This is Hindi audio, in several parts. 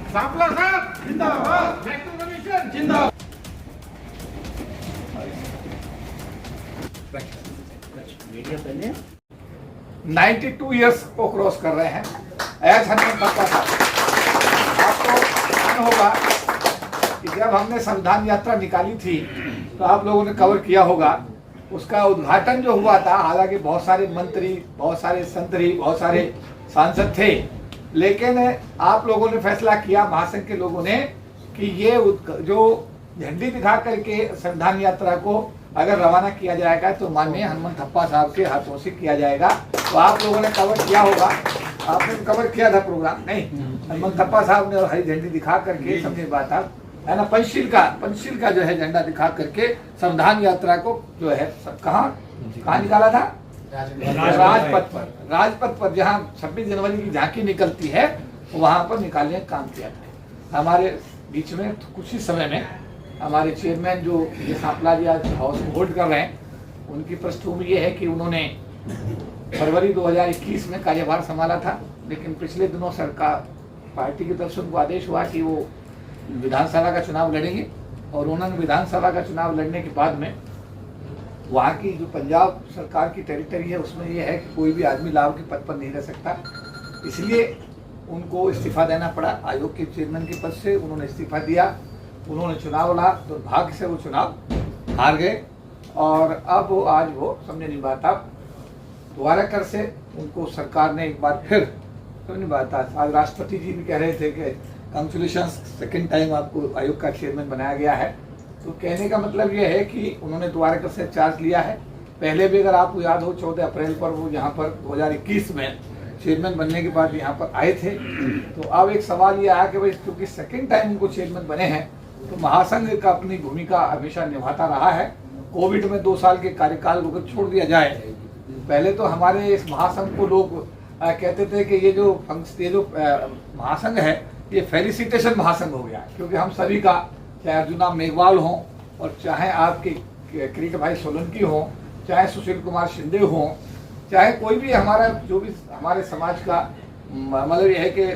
सापला साहब जिंदाबाद, फैक्ट्री कमीशन जिंदाबाद। 92 इयर्स को क्रॉस कर रहे हैं। एज हनुमान थप्पा साहब, आपको ध्यान होगा कि जब हमने संविधान यात्रा निकाली थी तो आप लोगों ने कवर किया होगा, उसका उद्घाटन जो हुआ था, हालांकि बहुत सारे मंत्री, बहुत सारे संतरी, बहुत सारे सांसद थे, लेकिन आप लोगों ने फैसला किया, महासंघ के लोगों ने, कि ये जो झंडी दिखा करके संविधान यात्रा को अगर रवाना किया जाएगा तो माननीय हनुमान थप्पा साहब के हाथों से किया जाएगा। तो आप लोगों ने कवर किया होगा, आपने कवर किया था प्रोग्राम, नहीं? हनुमान थप्पा साहब ने हरी झंडी दिखा करके, समझे बात आप, है ना, पंचशील का जो है झंडा दिखा करके संविधान यात्रा को जो है कहाँ निकाला था? राजपथ पर जहाँ 26 जनवरी की झांकी निकलती है, वहां पर निकालने का काम किया था। हमारे बीच में कुछ ही समय में हमारे चेयरमैन जो ये सांपला जी आज हाउस में होल्ड कर रहे हैं, उनकी पृष्ठभूमि ये है कि उन्होंने फरवरी 2021 में कार्यभार संभाला था, लेकिन पिछले दिनों सरकार पार्टी की तरफ से उनको आदेश हुआ कि वो विधानसभा का चुनाव लड़ेंगे, और उन्होंने विधानसभा का चुनाव लड़ने के बाद में वहाँ की जो पंजाब सरकार की टेरिटरी है, उसमें ये है कि कोई भी आदमी लाभ के पद पर नहीं रह सकता, इसलिए उनको इस्तीफा देना पड़ा। आयोग के चेयरमैन के पद से उन्होंने इस्तीफा दिया, उन्होंने चुनाव लड़ा, दुर्भाग्य से वो चुनाव हार गए, और अब वो आज वो समझे नहीं बात, आप दोबारा कर से उनको सरकार ने एक बार फिर समझ नहीं बात। आज राष्ट्रपति जी भी कह रहे थे कि कंग्रेचुलेशन, सेकेंड टाइम आपको आयोग का चेयरमैन बनाया गया है। तो कहने का मतलब ये है कि उन्होंने दोबारा कर से चार्ज लिया है। पहले भी अगर आपको याद हो 14 अप्रैल पर वो यहाँ पर 2021 में चेयरमैन बनने के बाद यहाँ पर आए थे। तो अब एक सवाल ये आया कि भाई क्योंकि सेकेंड टाइम उनको चेयरमैन बने हैं, तो महासंघ का अपनी भूमिका हमेशा निभाता रहा है। कोविड में 2 साल के कार्यकाल को अगर छोड़ दिया जाए, पहले तो हमारे इस महासंघ को लोग कहते थे कि ये जो महासंघ है ये फेलिसिटेशन महासंघ हो गया, क्योंकि हम सभी का, चाहे अर्जुना मेघवाल हों और चाहे आपके किरीट भाई सोलंकी हों, चाहे सुशील कुमार शिंदे हों, चाहे कोई भी हमारा जो भी हमारे समाज का मतलब ये है कि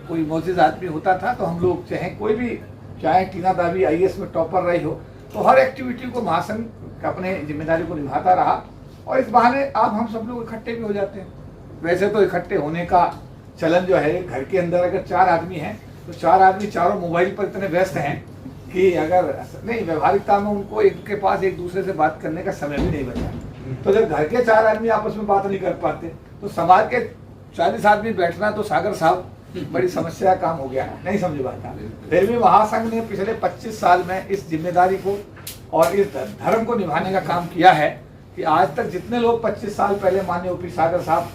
कोई मोजिज़ आदमी होता था, तो हम लोग चाहे कोई भी, चाहे टीना दावी IAS में टॉपर रही हो, तो हर एक्टिविटी को महासंघ अपने जिम्मेदारी को निभाता रहा, और इस बहाने आप हम सब लोग इकट्ठे भी हो जाते हैं। वैसे तो इकट्ठे होने का चलन जो है, घर के अंदर अगर 4 आदमी हैं तो 4 आदमी चारों मोबाइल पर इतने व्यस्त हैं कि अगर नहीं, व्यवहारिकता में उनको एक के पास एक दूसरे से बात करने का समय भी नहीं बचा। तो जब घर के 4 आदमी आपस में बात नहीं कर पाते, तो समाज के 40 आदमी बैठना तो सागर साहब बड़ी समस्या काम हो गया, नहीं समझ पाता। फिर भी महासंघ ने पिछले 25 साल में इस जिम्मेदारी को और इस धर्म को निभाने का काम किया है कि आज तक जितने लोग 25 साल पहले माननीय OP सागर साहब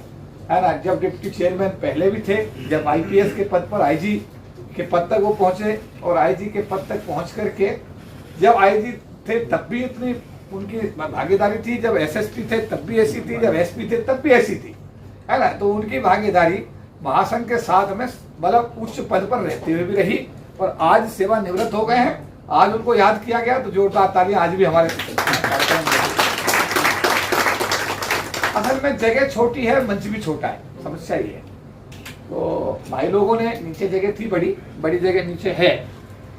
है ना, जब डिप्टी चेयरमैन पहले भी थे, जब IPS के पद पर IG के पद तक वो पहुंचे, और IG के पद तक पहुंच करके जब IG थे तब भी इतनी उनकी भागीदारी थी, जब SSP थे तब भी ऐसी थी, जब SP थे तब भी ऐसी थी, है ना। तो उनकी भागीदारी महासंघ के साथ में मतलब उच्च पद पर रहते हुए भी रही, और आज सेवानिवृत्त हो गए हैं। आज उनको याद किया गया, तो जोरदार तालियां आज भी हमारे। असल में जगह छोटी है, मंच भी छोटा है, समस्या ये है। तो भाई लोगों ने, नीचे जगह थी, बड़ी जगह नीचे है,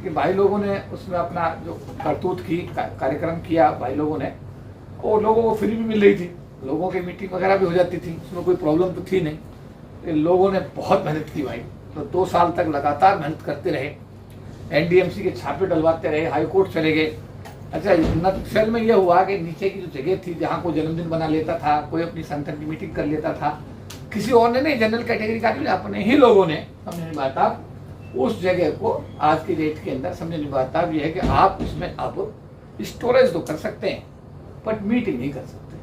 कि भाई लोगों ने उसमें अपना जो करतूत की कार्यक्रम किया भाई लोगों ने, और लोगों को फ्री भी मिल रही थी, लोगों की मीटिंग वगैरह भी हो जाती थी, उसमें कोई प्रॉब्लम तो थी नहीं। लोगों ने बहुत मेहनत की भाई, तो 2 साल तक लगातार मेहनत करते रहे, NDMC के छापे डलवाते रहे, हाई कोर्ट चले गए। अच्छा, नक्सल में यह हुआ कि नीचे की जो जगह थी, जहाँ कोई जन्मदिन बना लेता था, कोई अपनी संगठन की मीटिंग कर लेता था, किसी और ने नहीं, जनरल कैटेगरी का नहीं, अपने ही लोगों ने, समझने की बात आप, उस जगह को आज की डेट के अंदर, समझने की बात आप, यह है कि आप उसमें अब स्टोरेज तो कर सकते हैं बट मीटिंग नहीं कर सकते,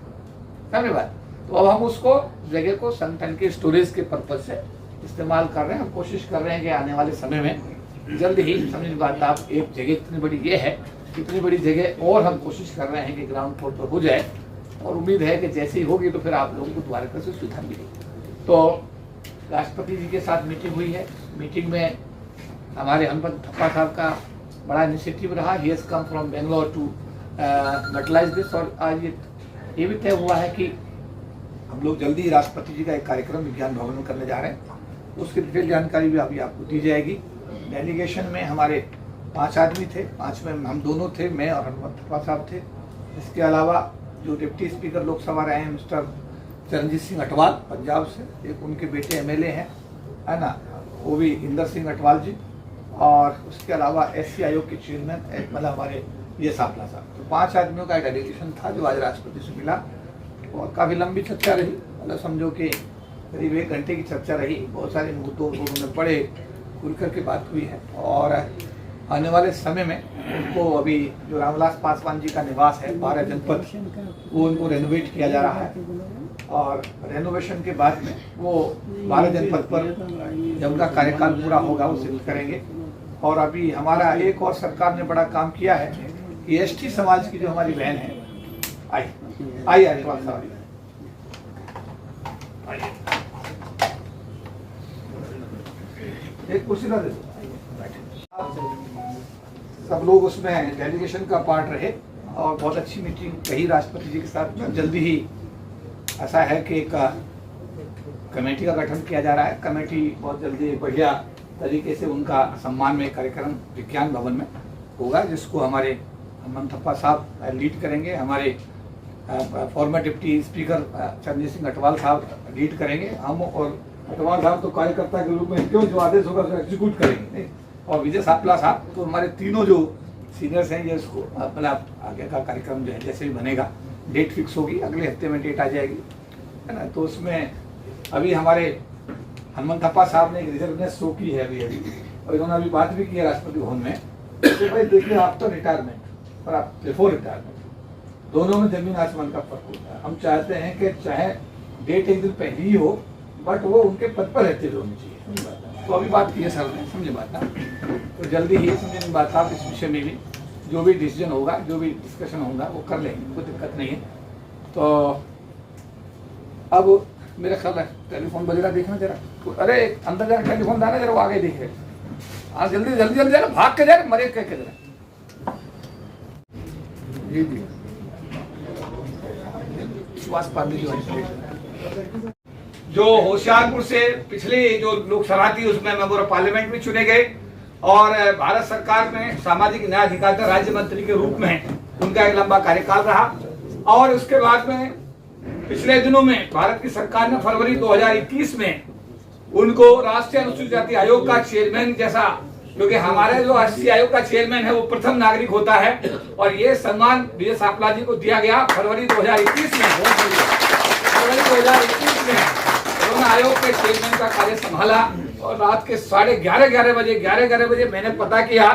समझे बात। तो अब हम उसको जगह को संगठन के स्टोरेज के पर्पज से इस्तेमाल कर रहे हैं। हम कोशिश कर रहे हैं कि आने वाले समय में जल्द ही, समझने बात आप, एक जगह इतनी बड़ी ये है, इतनी बड़ी जगह और हम कोशिश कर रहे हैं कि ग्राउंड फ्लोर पर हो जाए, और उम्मीद है कि जैसे ही होगी तो फिर आप लोगों को दोबारा से सुविधा मिलेगी। तो राष्ट्रपति जी के साथ मीटिंग हुई है, मीटिंग में हमारे हनुमान थप्पा साहब का बड़ा इनिशिएटिव रहा। He has come from Bangalore to metallise this, और आज ये भी तय हुआ है कि हम लोग जल्दी ही राष्ट्रपति जी का एक कार्यक्रम विज्ञान भवन में करने जा रहे हैं, उसकी डिटेल जानकारी भी अभी आपको दी जाएगी। डेलीगेशन में हमारे 5 आदमी थे, 5 में हम दोनों थे, मैं और हनुमंत थप्पा साहब थे। इसके अलावा जो डिप्टी स्पीकर लोकसभा रहे हैं मिस्टर चरणजीत सिंह अटवाल पंजाब से, एक उनके बेटे एमएलए हैं, है ना, वो भी इंदर सिंह अटवाल जी, और उसके अलावा एससी आयोग के चेयरमैन मतलब हमारे ये सापला साहब। तो 5 आदमियों का डेलीगेशन था जो आज राष्ट्रपति से मिला, और काफ़ी लंबी चर्चा रही, मतलब समझो कि करीब 1 घंटे की चर्चा रही। बहुत सारे मुद्दों को उन्होंने पढ़े, खुल करके बात हुई है। और आने वाले समय में उनको अभी जो रामविलास पासवान जी का निवास है 12 जनपद, वो उनको रेनोवेट किया जा रहा है, और रेनोवेशन के बाद में वो 12 जनपद पर जब उनका कार्यकाल पूरा होगा वो शिफ्ट करेंगे। और अभी हमारा एक और सरकार ने बड़ा काम किया है कि एसटी समाज की जो हमारी बहन है, आई एक कुर्सी ना दे दो। सब लोग उसमें डेलीगेशन का पार्ट रहे और बहुत अच्छी मीटिंग रही राष्ट्रपति जी के साथ में। जल्दी ही ऐसा है कि एक कमेटी का गठन किया जा रहा है। कमेटी बहुत जल्दी बढ़िया तरीके से उनका सम्मान में कार्यक्रम विज्ञान भवन में होगा, जिसको हमारे हनुमंत थप्पा साहब लीड करेंगे, हमारे farmer deputy speaker Charanjit Singh Atwal साहब लीड करेंगे। हम और अटवाल साहब तो कार्यकर्ता के रूप में क्यों जो आदेश होगा उसको एग्जीक्यूट करेंगे, नहीं? और विजय सापला साहब तो हमारे तीनों जो सीनियर्स हैं, ये इसको मतलब आगे का कार्यक्रम जो है जैसे भी बनेगा, डेट फिक्स होगी, अगले हफ्ते में डेट आ जाएगी, है ना। तो उसमें अभी हमारे हनुमंत थप्पा साहब ने एक रिजर्वनेस शो की है अभी, और इन्होंने अभी बात भी की है राष्ट्रपति भवन में। तो भाई देखिए, आप तो रिटायरमेंट और आप बिफोर रिटायरमेंट दोनों में जमीन आसमान का फर्क होता है। हम चाहते हैं कि चाहे डेट एक दिन पहले ही हो, बट वो उनके पद पर रहते हुए होनी चाहिए। तो अभी बात की है सर ने, समझे बात ना। तो जल्दी ही समझे बात, आप इस विषय में भी जो भी डिसीजन होगा, जो भी डिस्कशन होगा वो कर लेंगे, कोई दिक्कत नहीं है। तो अब मेरा ख्याल है टेलीफोन बजेगा, देखना जरा। अरे अंदर जरा टेलीफोन डाला जरा, वो आगे देखे। हाँ जल्दी जल्दी जल्दी जरा, भाग के जरा, मरे कह के जरा। जी जी सुभाष पांडे जी जो होशियारपुर से पिछले जो लोकसभा थी उसमें मेंबर ऑफ पार्लियामेंट भी चुने गए, और भारत सरकार में सामाजिक न्याय अधिकारिता राज्य मंत्री के रूप में उनका एक लंबा कार्यकाल रहा। और उसके बाद में पिछले दिनों में भारत की सरकार ने फरवरी 2021 में उनको राष्ट्रीय अनुसूचित जाति आयोग का चेयरमैन जैसा, क्योंकि हमारे जो एससी आयोग का चेयरमैन है वो प्रथम नागरिक होता है, और ये सम्मान विजय सापला जी को दिया गया फरवरी 2021 में। फरवरी 2021 में उन्होंने आयोग के चेयरमैन का कार्य संभाला, और रात के 11:30 बजे मैंने पता किया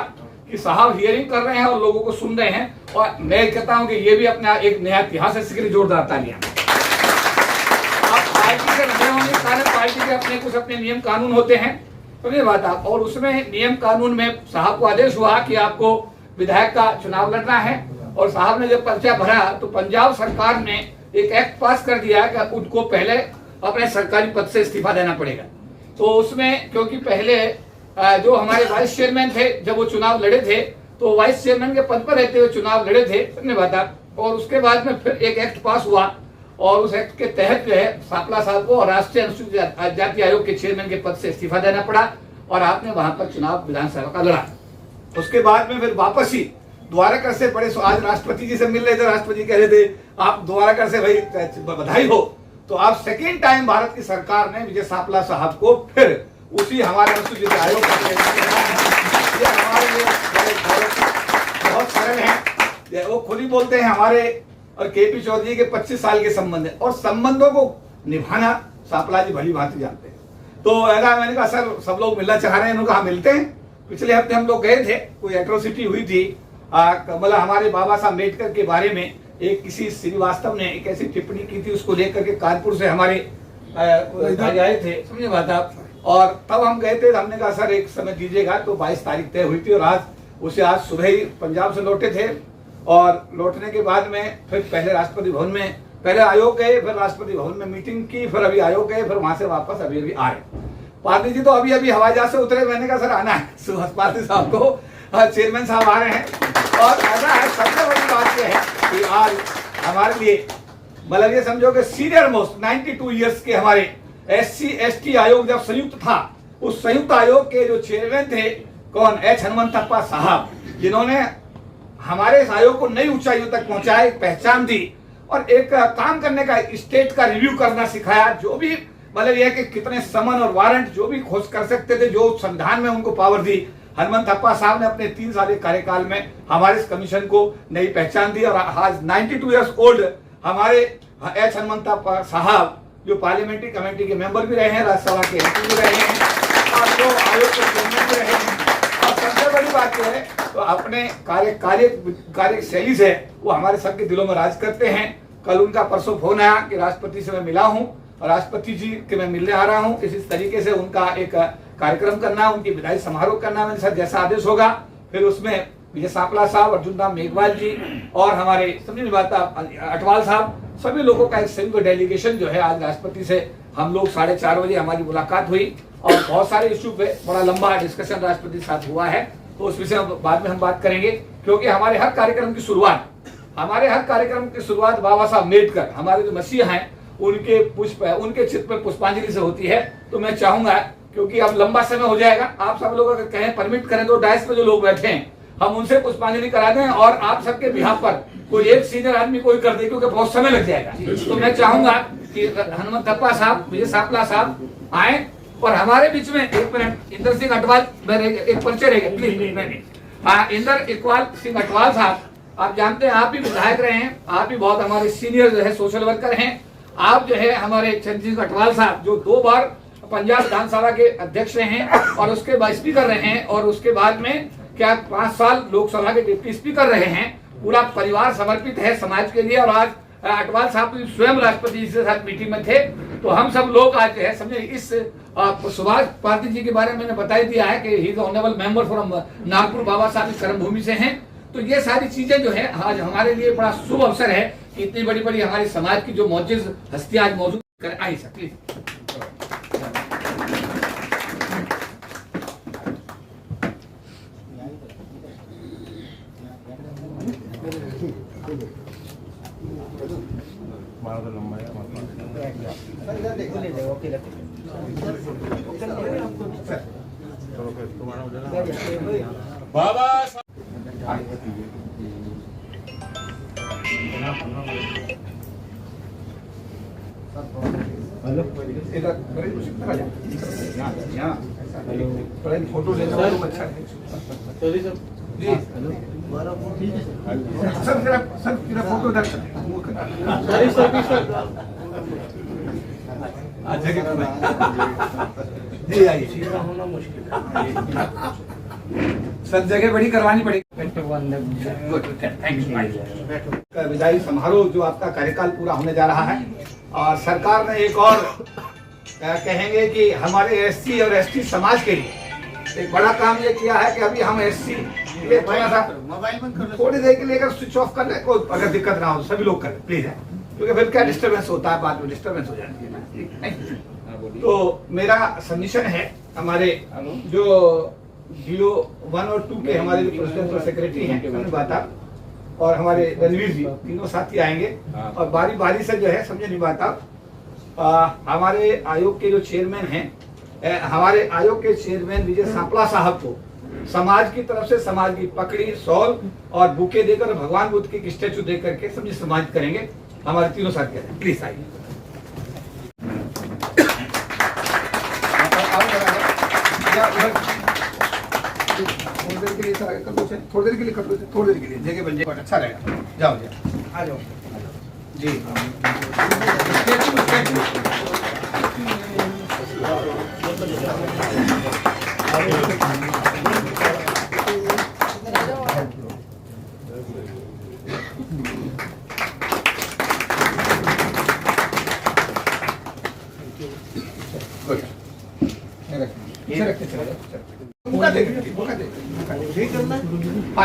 कि साहब हियरिंग कर रहे हैं और लोगों को सुन रहे हैं, और मैं कहता हूं कि ये भी अपना एक नया इतिहास है, इसके लिए जोरदार तालियां। आप पार्टी के रहे होंगे, सारे पार्टी के अपने कुछ अपने नियम कानून होते हैं, तो ये बात आप, और उसमें नियम कानून में साहब को आदेश हुआ कि आपको विधायक का चुनाव लड़ना है, और साहब ने जब पर्चा भरा तो पंजाब सरकार ने एक एक्ट पास कर दिया कि उनको पहले अपने सरकारी पद से इस्तीफा देना पड़ेगा। तो उसमें क्योंकि पहले जो हमारे वाइस चेयरमैन थे जब वो चुनाव लड़े थे, तो वाइस चेयरमैन के पद पर रहते हुए चुनाव लड़े थे, सबने बात। और उसके बाद में फिर एक एक्ट पास हुआ, और उस एक्ट के तहत जो है सापला साहब को राष्ट्रीय अनुसूचित जाति आयोग के चेयरमैन के पद से इस्तीफा देना पड़ा, और आपने वहां पर चुनाव विधानसभा का लड़ा। उसके बाद में फिर वापस ही द्वारका से बड़े, आज राष्ट्रपति जी से मिल रहे थे, राष्ट्रपति कह रहे थे आप द्वारका से भाई बधाई हो। तो आप सेकेंड टाइम भारत की सरकार ने विजय सापला साहब को फिर उसी हमारे अनुसूचित आयोग का ये हमारे लिए बहुत सरल है, वो खुद ही बोलते हैं हमारे और केपी चौधरी के 25 साल के संबंध है, और संबंधों को निभाना सापला जी भली भांति जानते हैं। तो ऐसा मैंने कहा सर सब लोग मिलना चाह रहे हैं, उन्होंने कहा मिलते हैं। पिछले हफ्ते हम लोग गए थे, कोई एट्रोसिटी हुई थी, मतलब हमारे बाबा साहब अम्बेडकर के बारे में एक किसी श्रीवास्तव ने एक ऐसी टिप्पणी की थी, उसको लेकर के कानपुर से हमारे आए थे, समझे बात आप। और तब हम गए थे, हमने कहा सर एक समय दीजिएगा। तो 22 तारीख तय हुई थी, और आज सुबह ही पंजाब से लौटे थे, और लौटने के बाद में फिर पहले राष्ट्रपति भवन में, पहले आयोग गए, फिर राष्ट्रपति भवन में मीटिंग की, फिर अभी आयोग गए, फिर वहां से वापस अभी आ रहे। पाटिल जी तो अभी हवाई जहाज से उतरे, मैंने कहा सर आना है सुभाष पाटिल साहब को, चेयरमैन साहब आ रहे हैं। और ऐसा है, सबसे बड़ी बात यह है कि आज हमारे लिए मतलब ये समझो कि सीनियर मोस्ट 92 ईयर्स के हमारे SC/ST आयोग जब संयुक्त था, उस संयुक्त आयोग के जो चेयरमैन थे कौन, एच हनुमंतप्पा साहब, जिन्होंने हमारे इस आयोग को नई ऊंचाइयों तक पहुंचाया, एक पहचान दी और एक काम करने का, स्टेट का रिव्यू करना सिखाया। जो भी मतलब यह कि कितने समन और वारंट जो भी खोज कर सकते थे, जो संविधान में उनको पावर दी, हनुमंतप्पा साहब ने अपने 3 साल के कार्यकाल में हमारे इस कमीशन को नई पहचान दी। और आज 92 ईयर्स ओल्ड हमारे एच हनुमंतप्पा साहब जो पार्लियामेंट्री कमेटी के मेंबर भी रहे हैं, राज्यसभा के MP भी रहे हैं और जो आयोग के चेयरमैन भी रहे हैं। और सबसे बड़ी बात यह है तो अपने कार्य शैली से वो हमारे सबके दिलों में राज करते हैं। कल उनका परसों फोन आया कि राष्ट्रपति से मैं मिला हूं और राष्ट्रपति जी के मैं मिलने आ रहा हूं, इस तरीके से उनका एक कार्यक्रम करना, उनकी विदाई समारोह करना, मेरे साथ जैसा आदेश होगा। फिर उसमें विजय सांपला साहब, अर्जुन राम मेघवाल जी और हमारे समझने बात अटवाल साहब, सभी लोगों का एक संयुक्त डेलीगेशन जो है आज राष्ट्रपति से हम लोग 4:30 बजे हमारी मुलाकात हुई और बहुत सारे इश्यू पे बड़ा लंबा डिस्कशन राष्ट्रपति के साथ हुआ है। तो उस विषय में बाद में हम बात करेंगे, क्योंकि हमारे हर कार्यक्रम की शुरुआत बाबा साहब अम्बेडकर, हमारे जो मसीहा हैं, उनके चित्र पर पुष्पांजलि से होती है। तो मैं चाहूंगा, क्योंकि अब लंबा समय हो जाएगा, आप सब लोग अगर कहें परमिट करें तो डायस पे जो लोग बैठे हैं हम उनसे पुष्पांजलि करा दें और आप सबके बिहाफ पर कोई एक सीनियर आदमी कोई कर दे, क्योंकि बहुत समय लग जाएगा। तो मैं चाहूंगा कि हनुमंतप्पा साहब, विजय सांपला साहब आए और हमारे बीच में 1 मिनट इंदर सिंह अटवाल, एक परिचय रहेगा प्लीज। हाँ, इंदर इकबाल सिंह अटवाल साहब, आप जानते हैं आप भी विधायक रहे हैं, आप भी बहुत हमारे सीनियर जो है सोशल वर्कर हैं। आप जो है हमारे चंद्र सिंह अटवाल साहब जो 2 बार पंजाब विधानसभा के अध्यक्ष रहे हैं और उसके बाद स्पीकर रहे हैं और उसके बाद में क्या 5 साल लोकसभा के डिप्टी स्पीकर रहे हैं। पूरा परिवार समर्पित है समाज के लिए। और आज अटवाल साहब स्वयं राष्ट्रपति जी के साथ मीटिंग में थे। तो हम सब लोग आज जो है समझे इस सुभाष पाटिल जी के बारे में मैंने बता ही दिया है कि he is honourable member from Nagpur, Baba Saheb की कर्म भूमि से हैं। तो ये सारी चीजें जो है आज हमारे लिए बड़ा शुभ अवसर है कि इतनी बड़ी बड़ी हमारे समाज की जो मौजूद हस्तियां आज मौजूद कर आई सकती। बाबा फोटो लेना अच्छा है जी। सर मेरा फोटो जी आइए, सब जगह बड़ी करवानी पड़ेगी। विदाई समारोह जो आपका कार्यकाल पूरा होने जा रहा है और सरकार ने एक और कहेंगे कि हमारे SC और ST समाज के लिए एक बड़ा काम ये किया है कि अभी हम SC ये थोड़ा सा थोड़ी देर के लिए अगर स्विच ऑफ कर ले, कोई अगर दिक्कत ना हो सभी लोग करें प्लीज है, क्योंकि फिर क्या डिस्टर्बेंस होता है, बाद में डिस्टर्बेंस हो जाती है ना। तो मेरा सबमिशन है हमारे जो DO 1 और 2 के हमारे जो प्रेसिडेंट और सेक्रेटरी हैं बाता और हमारे रणवीर जी, तीनों साथी आएंगे और बारी बारी से जो है समझे नहीं बाता हमारे आयोग के जो चेयरमैन हैं, हमारे आयोग के चेयरमैन विजय सांपला साहब को समाज की तरफ से समाज की पकड़ी, शॉल और बुके देकर भगवान बुद्ध की स्टैचू दे करके समझे सम्मानित करेंगे। हमारे तीनों साथी हैं, प्लीज आइए। थोड़ी देर के लिए थोड़ी देर के लिए जगह बन जाए, अच्छा रहेगा। जाओ आ जाओ जी।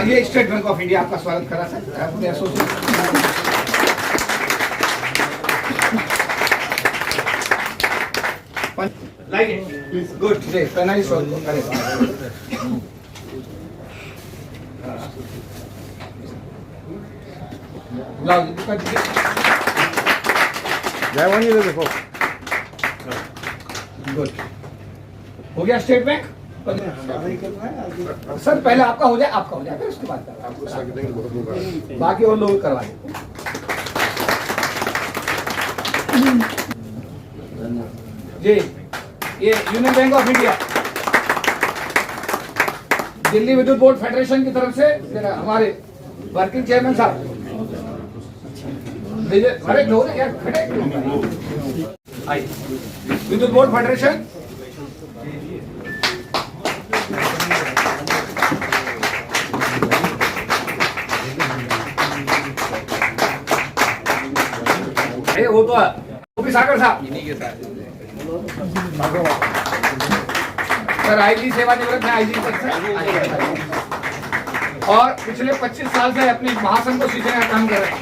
ये स्टेट बैंक ऑफ इंडिया आपका स्वागत करा सर, अपने एसोसिएशन लाइक गुड डे पेनाई शो लाओ जयवानी इधर देखो। गुड, हो गया स्टेट बैंक। सर पहले आपका हो जाए फिर उसके बाद बाकी और लोग करवा दें। जी, ये union bank of India, Delhi विद्युत बोर्ड फेडरेशन की तरफ से हमारे वर्किंग चेयरमैन साहब, खड़े हो यार, खड़े आइए। विद्युत बोर्ड फेडरेशन, वो तो ओपी सागर साहब इन्हीं के साथ सर, आईजी सेवानिवृत्त है, आईजी पद से, और पिछले 25 साल से अपने महासंघ को सीखने का काम कर रहे हैं।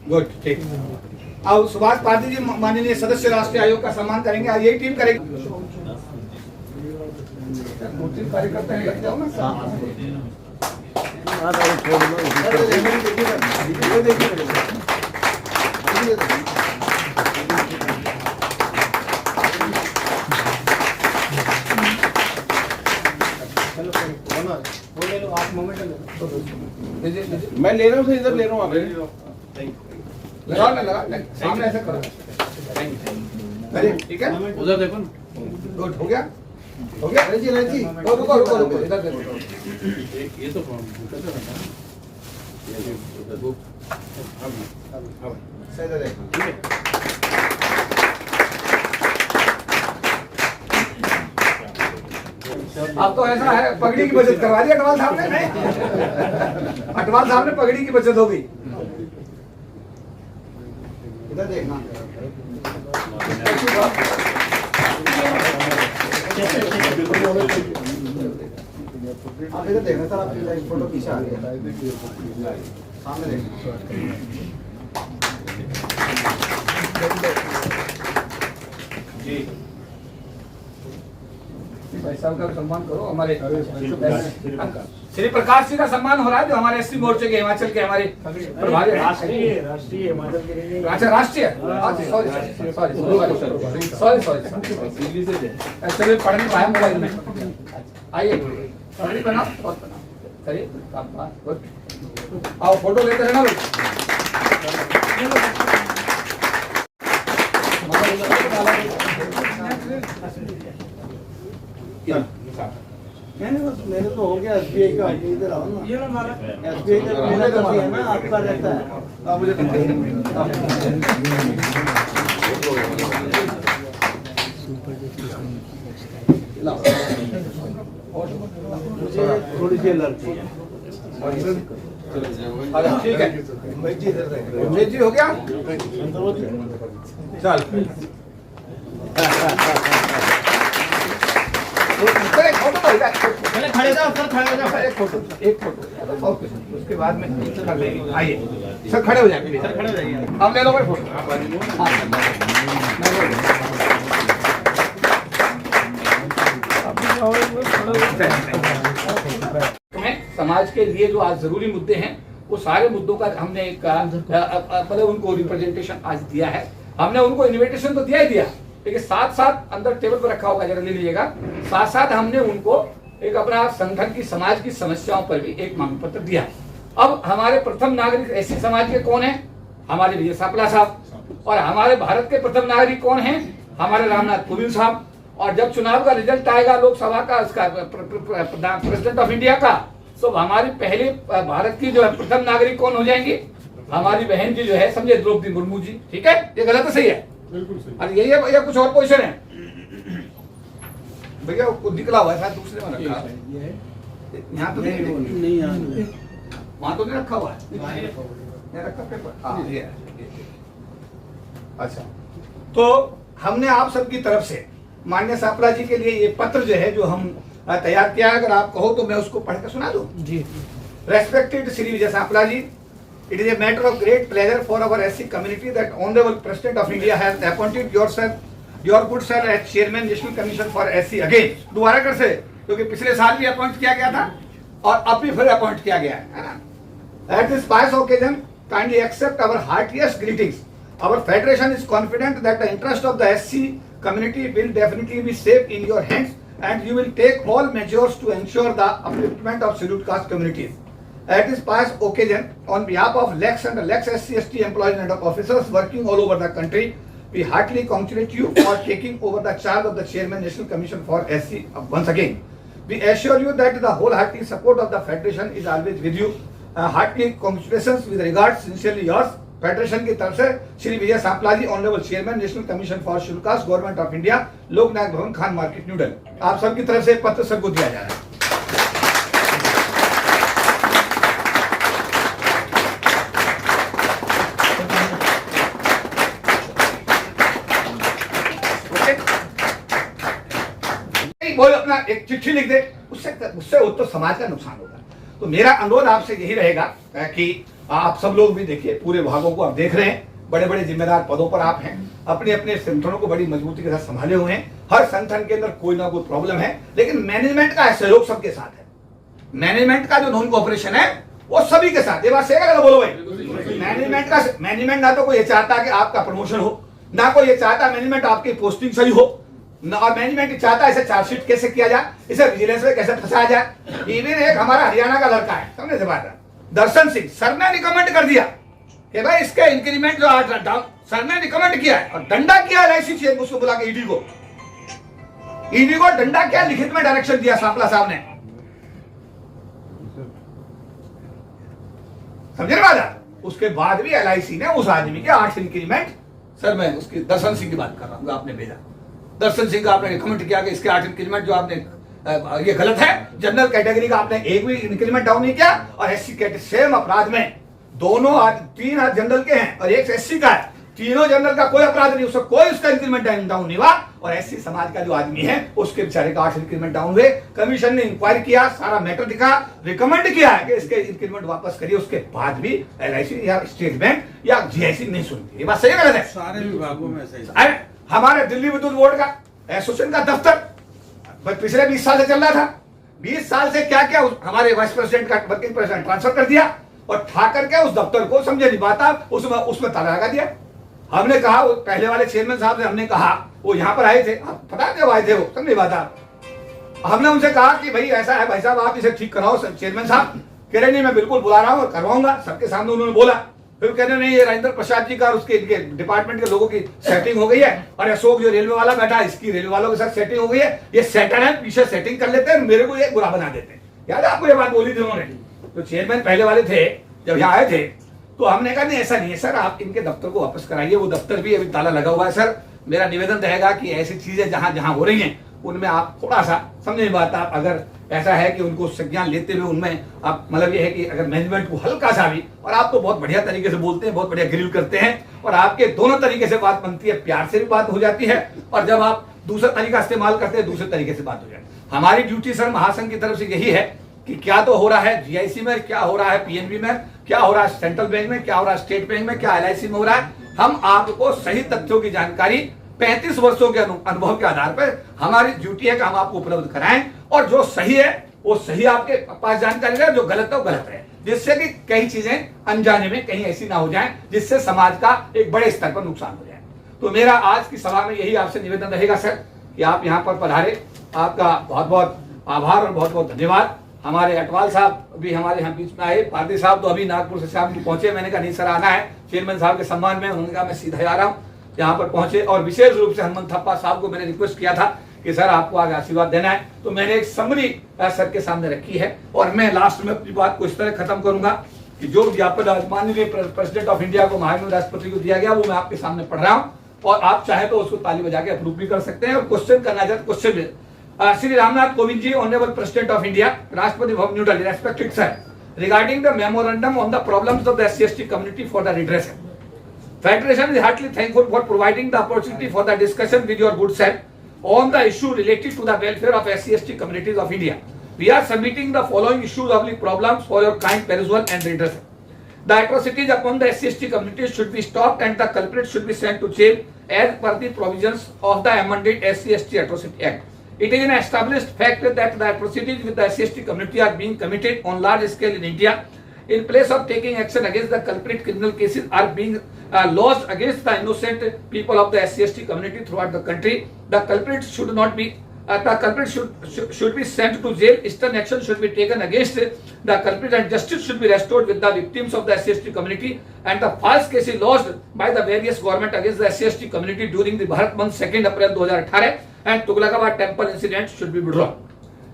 गुड, ठीक। अब सुभाष पाटिल जी माननीय सदस्य राष्ट्रीय आयोग का सम्मान करेंगे, आज यही टीम करेगी। कार्यकर्ता है, लग जाओ ना। मैं ले रहा हूँ, इधर ले रहा हूँ। लगा सामने ऐसे करो, ठीक है। उधर देखो ना। गुड, हो गया जी। रुको इधर देखो। ये तो अब तो ऐसा है, पगड़ी की बचत करवा दी अटवाल साहब ने। अटवाल साहब ने पगड़ी की बचत हो गई। इधर देखना, आप इधर देखना सर, आपकी फोटो पीछे आ गई, सामने देखना। जी, भाई साहब का सम्मान करो। हमारे श्री प्रकाश जी का सम्मान हो रहा है, जो हमारे एससी मोर्चे के हिमाचल के हमारे प्रभारी राष्ट्रीय हिमाचल के, अच्छा राष्ट्रीय, सॉरी एक्चुअली पढ़ नहीं पाया मोबाइल में। आइए पढ़ी बनाओ, बहुत बनाओ, करिए आओ, फोटो लेते रहना लोग। मेरे तो हो गया एसबीआई का, इधर आओ ना। ये हमारा एसबीआई का मेरा कर दिया ना, आपका रहता है। मुझे मुझे थोड़ी सी एलर्जी है। ठीक है, उमेश जी हो गया, चल खड़े जाओ सर, खड़े जाओ। एक फोटो उसके बाद में कर लेंगे। आइए सर, खड़े हो जाए, सर खड़े हो जाइए, आप ले लो भाई फोटो। समाज के लिए जो आज जरूरी मुद्दे हैं, वो सारे मुद्दों का हमने एक मतलब उनको रिप्रेजेंटेशन आज दिया है। हमने उनको इन्विटेशन तो दिया ही दिया, लेकिन साथ साथ अंदर टेबल पर रखा होगा, जरा ले लीजिएगा। साथ साथ हमने उनको एक अपना संगठन की, समाज की समस्याओं पर भी एक मांग पत्र दिया। अब हमारे प्रथम नागरिक ऐसे समाज के कौन है? हमारे विजय सापला साहब। और हमारे भारत के प्रथम नागरिक कौन है? हमारे रामनाथ कोविंद साहब। और जब चुनाव का रिजल्ट आएगा लोकसभा का, उसका प्रेसिडेंट ऑफ इंडिया का, तो हमारी पहले भारत की जो है प्रथम नागरिक कौन हो जाएंगी? हमारी बहन जी जो है, समझे, द्रौपदी मुर्मू जी। ठीक है, ये गलत है सही है? अरे यही है भैया, कुछ और पोजीशन है भैया, कुछ निकला हुआ है दूसरे में रखा है, यहाँ तो नहीं, वहां तो नहीं रखा हुआ है, रखा पेपर। अच्छा, तो हमने आप सबकी तरफ से माननीय सापला जी के लिए ये पत्र जो है, जो हम तैयार किया है, अगर आप कहो तो मैं उसको पढ़ कर सुना दूं। जी, Respected Shri Vijay Sampla ji, it is a matter of great pleasure for our SC community that Honorable President of India has appointed your good sir as Chairman National Commission for SC again. दोबारा कर से, क्योंकि पिछले साल भी अपॉइंट किया गया था और अब भी फिर अपॉइंट किया गया है ना. At this pious occasion, kindly accept our heartiest greetings. Our federation is confident that the interest of the SC community will definitely be safe in your hands, and you will take all measures to ensure the upliftment of scheduled caste communities. At this pious occasion, on behalf of Lex and Lex SC/ST employees and officers working all over the country, we heartily congratulate you for taking over the charge of the Chairman National Commission for SC once again. We assure you that the wholehearted support of the Federation is always with you. Heartily congratulations with regards, sincerely yours. Federation की तरफ से Shri Vijay Sampla ji, honourable chairman national commission for scheduled caste, government of India, Lok Nayak भवन, खान मार्केट, न्यू दिल्ली. आप सबकी तरफ से पत्र सर को दिया जा रहा है. वो अपना एक चिट्ठी लिख दे, उससे तो समाज का नुकसान होगा. तो मेरा अनुरोध आपसे यही रहेगा कि आप सब लोग भी देखिए, पूरे विभागों को आप देख रहे हैं, बड़े बड़े जिम्मेदार पदों पर आप हैं, अपने अपने संगठनों को बड़ी मजबूती के साथ संभाले हुए हैं. हर संगठन के अंदर कोई ना कोई प्रॉब्लम है, लेकिन मैनेजमेंट का सहयोग सबके साथ है. मैनेजमेंट का जो नॉन कोऑपरेशन है वो सभी के साथ. ये बात सही है, बोलो भाई. मैनेजमेंट ना तो कोई ये चाहता कि आपका प्रमोशन हो, ना कोई ये चाहता मैनेजमेंट आपकी पोस्टिंग सही हो, और मैनेजमेंट चाहता है इसे चार्जशीट कैसे किया जाए, इसे विजिलेंस में कैसे फंसाया जाए. इवन एक हमारा हरियाणा का लड़का है, समझे से बात है, दर्शन सिंह, सर ने रिकमेंड कर दिया कि भाई इसके इंक्रीमेंट जो आज सर ने रिकमेंड किया है, और डंडा किया एलआईसी चेयर उसको बुला के ईडी को डंडा किया, लिखित में डायरेक्शन दिया सांपला साहब ने. समझे ना बात. उसके बाद भी एलआईसी ने उस आदमी के 8 इंक्रीमेंट, सर मैं उसकी दर्शन सिंह की बात कर रहा हूँ, आपने भेजा, दर्शन सिंह का आपने रिकमेंड किया कि इसके 8 इंक्रीमेंट जो आपने ये गलत है. जनरल कैटेगरी का आपने एक भी इंक्रीमेंट डाउन नहीं किया, और एससी कैटेगरी सेम अपराध में दोनों 3 जनरल के हैं और एक एससी का है. तीनों जनरल का कोई अपराध नहीं, उसका कोई उसका इंक्रीमेंट डाउन नहीं हुआ, और एससी समाज का जो आदमी है उसके बेचारे का 8 इंक्रीमेंट डाउन हुए. कमीशन ने इंक्वायरी किया, सारा मैटर दिखा, रिकमेंड किया है कि इसके इंक्रीमेंट वापस करिए. उसके बाद भी एलआईसी या स्टेट बैंक या जीआईसी नहीं सुनती. ये बात सही गलत है? सारे विभागों में सही. हमारे दिल्ली विद्युत बोर्ड का एसोसिएशन का दफ्तर पिछले 20 साल से चल रहा था. 20 साल से क्या क्या हमारे वाइस प्रेसिडेंट का वर्किंग प्रेसिडेंट ट्रांसफर कर दिया, और ठा करके उस दफ्तर को, समझे नहीं बात आप, उसमें ताला लगा दिया. हमने कहा, पहले वाले चेयरमैन साहब से हमने कहा, वो यहाँ पर आए थे, आप पता है कब आए थे वो, समझे बात आप. हमने उनसे कहा कि भाई ऐसा है भाई साहब, आप इसे ठीक कराओ. चेयरमैन साहब कह रहे नहीं, मैं बिल्कुल बुला रहा हूँ और करवाऊंगा. सबके सामने उन्होंने बोला. फिर कहने नहीं, ये राजेंद्र प्रसाद जी का और उसके डिपार्टमेंट के लोगों की सेटिंग हो गई है, और अशोक जो रेलवे वाला बैठा, इसकी रेलवे वालों के साथ सेटिंग हो गई है. ये सेटर है, पीछे सेटिंग कर लेते हैं, मेरे को ये बुरा बना देते हैं. याद है आपको ये बात बोली थी उन्होंने. तो चेयरमैन पहले वाले थे, जब यहाँ आए थे तो हमने कहा नहीं ऐसा नहीं है सर, आप इनके दफ्तर को वापस कराइए. वो दफ्तर भी अभी ताला लगा हुआ है. सर मेरा निवेदन रहेगा कि ऐसी चीजें जहां जहां हो रही हैं उनमें आप थोड़ा सा समझे बात. आप अगर ऐसा है कि उनको संज्ञान लेते हुए उनमें आप, मतलब ये है कि अगर मैनेजमेंट को हल्का सा भी, और आप तो बहुत बढ़िया तरीके से बोलते हैं, बहुत बढ़िया ग्रिल करते हैं, और आपके दोनों तरीके से बात बनती है, प्यार से भी बात हो जाती है, और जब आप दूसरा तरीका इस्तेमाल करते हैं दूसरे तरीके से बात हो जाती है. हमारी ड्यूटी सर महासंघ की तरफ से यही है कि क्या तो हो रहा है जीआईसी में, क्या हो रहा है पीएनबी में, क्या हो रहा है सेंट्रल बैंक में, क्या हो रहा है स्टेट बैंक में, क्या एलआईसी में हो रहा है. हम आपको सही तथ्यों की जानकारी 35 वर्षों के अनुभव के आधार पर हमारी ड्यूटी है कि हम आपको उपलब्ध कराएं, और जो सही है वो सही आपके पास जानकारी रहे, जो गलत है वो गलत रहे, जिससे कि कई चीजें अनजाने में कहीं ऐसी ना हो जाएं जिससे समाज का एक बड़े स्तर पर नुकसान हो जाए. तो मेरा आज की सभा में यही आपसे निवेदन रहेगा सर कि आप यहाँ पर पधारे. आपका बहुत बहुत आभार और बहुत बहुत धन्यवाद. हमारे अटवाल साहब भी हमारे यहाँ बीच में आए. पारदी साहब तो अभी नागपुर से शाम को पहुंचे. मैंने कहा नहीं सर आना है चेयरमैन साहब के सम्मान में. उन्होंने कहा मैं सीधा आ रहा हूँ. यहाँ पर पहुंचे, और विशेष रूप से हनुमंत थप्पा साहब को मैंने रिक्वेस्ट किया था कि सर आपको आगे आशीर्वाद देना है. तो मैंने एक समरी सर के सामने रखी है, और मैं लास्ट में अपनी बात को इस तरह खत्म करूंगा कि जो ज्ञापन आज माननीय प्रेसिडेंट ऑफ इंडिया को, महामहिम राष्ट्रपति को दिया गया, वो मैं आपके सामने पढ़ रहा हूँ, और आप चाहे तो उसको ताली बजा के अप्रूव भी कर सकते हैं. और क्वेश्चन करना चाहते question Shri Ramnath Kovind ji, honourable president of India, Rashtrapati Bhavan new Delhi, respected sir, regarding the memorandum on the problems of the SC/ST community for the redress. Federation is heartily thankful for providing the opportunity for the discussion with your good self on the issue related to the welfare of SC/ST communities of India. We are submitting the following issues of the problems for your kind perusal and redressal. The atrocities upon the SC/ST community should be stopped and the culprits should be sent to jail as per the provisions of the amended SC/ST Atrocity Act. It is an established fact that the atrocities with the SC/ST community are being committed on large scale in India. In place of taking action against the culprit, criminal cases are being lodged against the innocent people of the SC/ST community throughout the country. The culprits should not be the culprit should be sent to jail. Stern action should be taken against the culprit and justice should be restored with the victims of the SC/ST community, and the false cases lodged by the various government against the SC/ST community during the Bharat Bandh 2nd April 2018 and Tughlakabad temple incident should be withdrawn.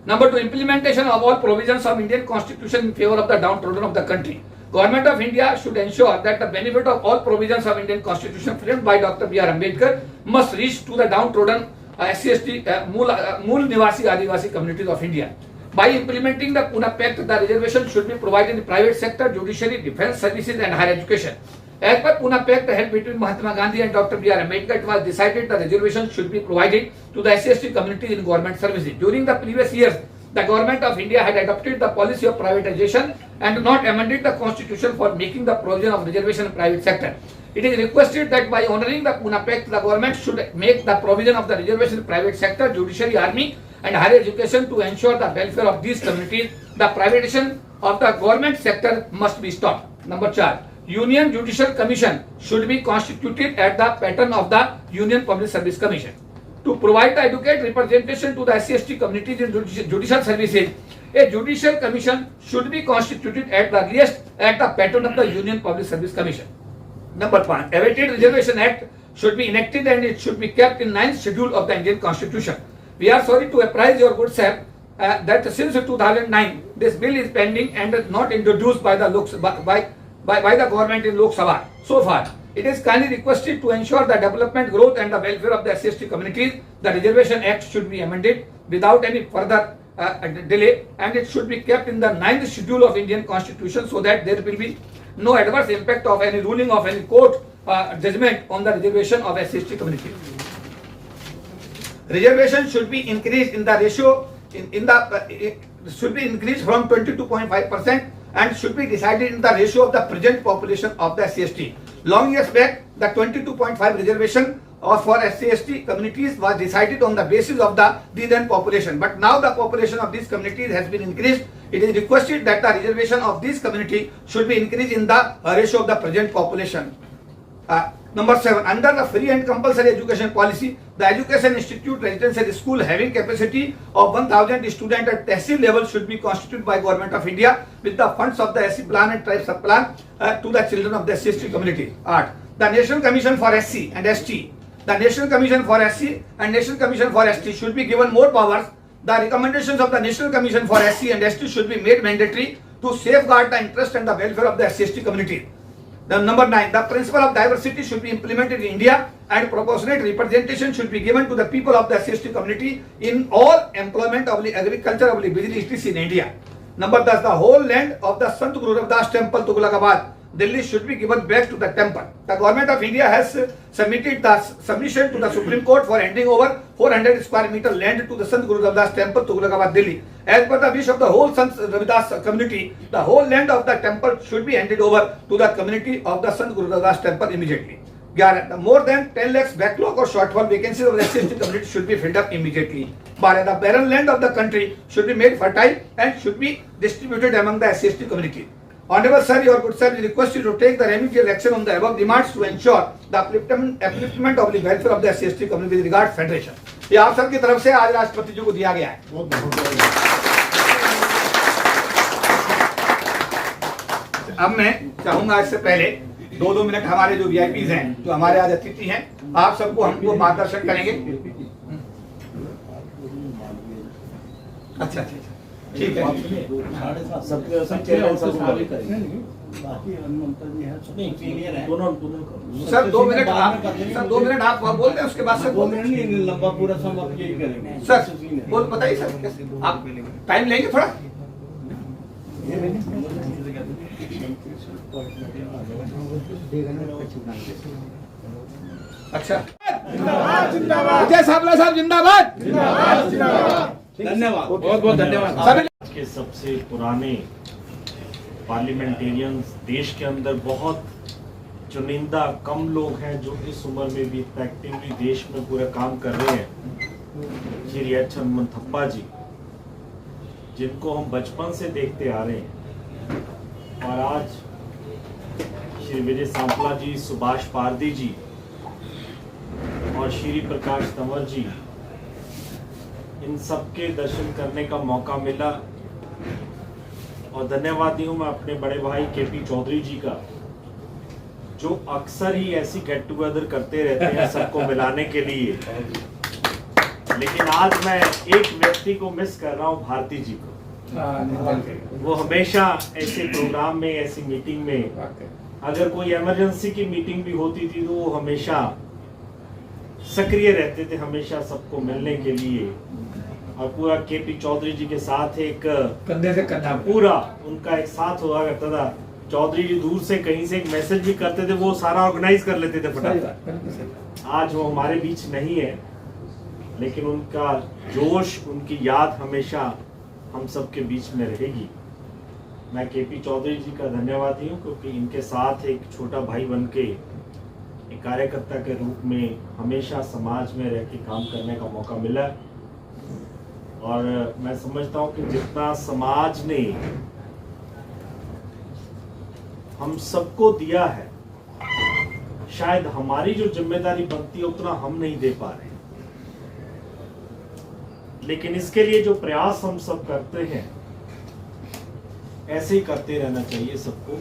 Number 2, implementation of all provisions of Indian Constitution in favor of the downtrodden of the country. Government of India should ensure that the benefit of all provisions of Indian Constitution framed by Dr. B.R. Ambedkar must reach to the downtrodden SC/ST Mool Nivasi Adivasi communities of India. By implementing the Pune Pact, the reservation should be provided in the private sector, judiciary, defense services and higher education. As per Pune Pact held between Mahatma Gandhi and Dr. B.R. Ambedkar, it was decided the reservation should be provided to the SC/ST community in government services. During the previous years, the government of India had adopted the policy of privatization and not amended the constitution for making the provision of reservation in private sector. It is requested that by honoring the Pune Pact, the government should make the provision of the reservation in private sector, judiciary, army and higher education to ensure the welfare of these communities. The privatization of the government sector must be stopped. Number 4, Union Judicial Commission should be constituted at the pattern of the Union Public Service Commission. To provide the adequate representation to the SC/ST communities in judicial services, a judicial commission should be constituted at the pattern of the Union Public Service Commission. Number 5, awaited Reservation Act should be enacted and it should be kept in 9th schedule of the Indian Constitution. We are sorry to apprise your good sir that since 2009 this bill is pending and not introduced by the by the government in Lok Sabha. So far, it is kindly requested to ensure the development, growth and the welfare of the SC/ST communities. The Reservation Act should be amended without any further delay and it should be kept in the 9th schedule of Indian Constitution so that there will be no adverse impact of any ruling of any court judgment on the reservation of SC/ST community. Reservation should be increased in the ratio should be increased from 22.5% and should be decided in the ratio of the present population of the SC/ST. Long years back, the 22.5 reservation for SC/ST communities was decided on the basis of the then population. But now the population of these communities has been increased. It is requested that the reservation of this community should be increased in the ratio of the present population. Number 7, under the free and compulsory education policy, the Education Institute Residential School having capacity of 1000 students at tehsil level should be constituted by Government of India with the funds of the SC plan and tribe sub plan to the children of the SC/ST community. 8, the National Commission for SC and ST. The National Commission for SC and National Commission for ST should be given more powers. The recommendations of the National Commission for SC and ST should be made mandatory to safeguard the interest and the welfare of the SC/ST community. The number 9, the principle of diversity should be implemented in India and proportionate representation should be given to the people of the SC/ST community in all employment of agriculture, of business etc. in India. Number 10, the whole land of the Sant Guru Ravidas Temple, Tughlakabad, Delhi should be given back to the temple. The government of India has submitted the submission to the Supreme Court for handing over 400 square meter land to the Sant Guru Ravidas Temple, Tughlakabad, Delhi. As per the wish of the whole Sant Ravidas community, the whole land of the temple should be handed over to the community of the Sant Guru Ravidas Temple immediately. 11, the more than 10 lakhs backlog or shortfall vacancies of the SC/ST community should be filled up immediately. 12, the barren land of the country should be made fertile and should be distributed among the SC/ST community. Honorable Sir, your good sir, we request you to take the remedial action on the above demands to ensure the upliftment of the welfare of the SC/ST community with regard federation. ये आप सबकी तरफ से आज राष्ट्रपति जी को दिया गया है. अब मैं चाहूंगा इससे पहले 2-2 मिनट हमारे जो वीआईपीज हैं, जो हमारे आज अतिथि हैं, आप सबको हमको मार्गदर्शन करेंगे. अच्छा, ठीक है. सर 2 मिनट आप बोलते हैं, उसके बाद सर 2 मिनट नहीं, लंबा पूरा समय आप यही करेंगे. सर बोल बताइए सर, आप टाइम लेंगे थोड़ा. अच्छा, विजय साबला साहब जिंदाबाद. धन्यवाद, बहुत बहुत धन्यवाद। सभी आज के सबसे पुराने पार्लियामेंटेरियंस देश के अंदर बहुत चुनिंदा कम लोग हैं जो इस उम्र में भी इतना एक्टिवली देश में पूरा काम कर रहे हैं। श्री एच हनुमंथप्पा जी, जिनको हम बचपन से देखते आ रहे हैं, और आज श्री विजय सांपला जी, सुभाष पारदी जी और श्री प्रकाश तंवर जी, इन सबके दर्शन करने का मौका मिला। और धन्यवादी हूँ मैं अपने बड़े भाई केपी चौधरी जी का, जो अक्सर ही ऐसी गेट टुगेदर करते रहते हैं सबको मिलाने के लिए। लेकिन आज मैं एक व्यक्ति को मिस कर रहा हूँ, भारती जी को। वो हमेशा ऐसे प्रोग्राम में, ऐसी मीटिंग में, अगर कोई इमरजेंसी की मीटिंग भी होती थी तो वो हमेशा सक्रिय रहते थे, हमेशा सबको मिलने के लिए। और पूरा केपी चौधरी जी के साथ एक कंधे से कंधा पूरा उनका एक साथ हुआ करता था। चौधरी जी दूर से कहीं से एक मैसेज भी करते थे, वो सारा ऑर्गेनाइज कर लेते थे फटाफट। आज वो हमारे बीच नहीं है, लेकिन उनका जोश, उनकी याद हमेशा हम सबके बीच में रहेगी। मैं केपी चौधरी जी का धन्यवादी हूँ, क्योंकि इनके साथ एक छोटा भाई बन के, एक कार्यकर्ता के रूप में हमेशा समाज में रह के काम करने का मौका मिला। और मैं समझता हूँ कि जितना समाज ने हम सबको दिया है, शायद हमारी जो जिम्मेदारी बनती है उतना हम नहीं दे पा रहे। लेकिन इसके लिए जो प्रयास हम सब करते हैं, ऐसे ही करते रहना चाहिए सबको।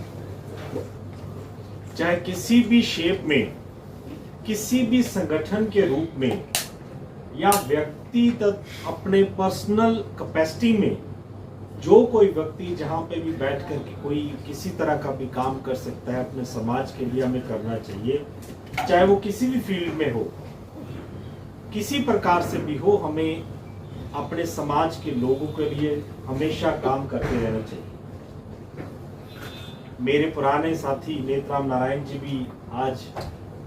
चाहे किसी भी शेप में, किसी भी संगठन के रूप में, या व्यक्ति तक अपने पर्सनल कैपेसिटी में, जो कोई व्यक्ति जहां पे भी बैठ कर के कोई किसी तरह का भी काम कर सकता है अपने समाज के लिए, हमें करना चाहिए। चाहे वो किसी भी फील्ड में हो, किसी प्रकार से भी हो, हमें अपने समाज के लोगों के लिए हमेशा काम करते रहना चाहिए। मेरे पुराने साथी नेत्राम नारायण जी भी आज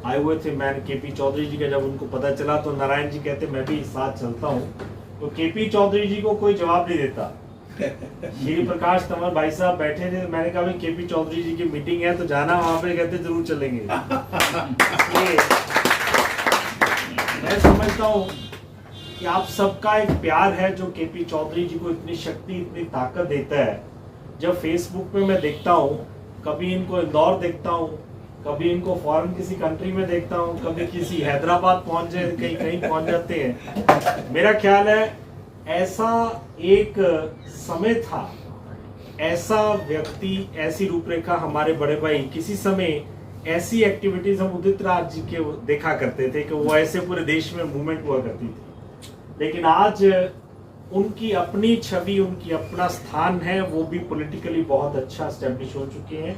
आए हुए थे। मैंने केपी चौधरी जी का जब उनको पता चला तो नारायण जी कहते मैं भी साथ चलता हूँ, तो केपी चौधरी जी को कोई जवाब नहीं देता। श्री प्रकाश तंवर भाई साहब बैठे थे, मैंने कहा भाई केपी चौधरी जी की मीटिंग है तो जाना वहां पे, कहते जरूर चलेंगे। मैं समझता हूँ कि आप सबका एक प्यार है जो केपी चौधरी जी को इतनी शक्ति, इतनी ताकत देता है। जब फेसबुक पे मैं देखता हूँ, कभी इनको इंदौर देखता हूँ, कभी इनको फॉरेन किसी कंट्री में देखता हूँ, कभी किसी हैदराबाद पहुंच जाए, कहीं कहीं पहुंच जाते हैं। मेरा ख्याल है ऐसा एक समय था, ऐसा व्यक्ति, ऐसी रूपरेखा हमारे बड़े भाई किसी समय, ऐसी एक्टिविटीज हम उदित राज जी के देखा करते थे कि वो ऐसे पूरे देश में मूवमेंट हुआ करती थी। लेकिन आज उनकी अपनी छवि, उनकी अपना स्थान है, वो भी पॉलिटिकली बहुत अच्छा एस्टेब्लिश हो चुके हैं।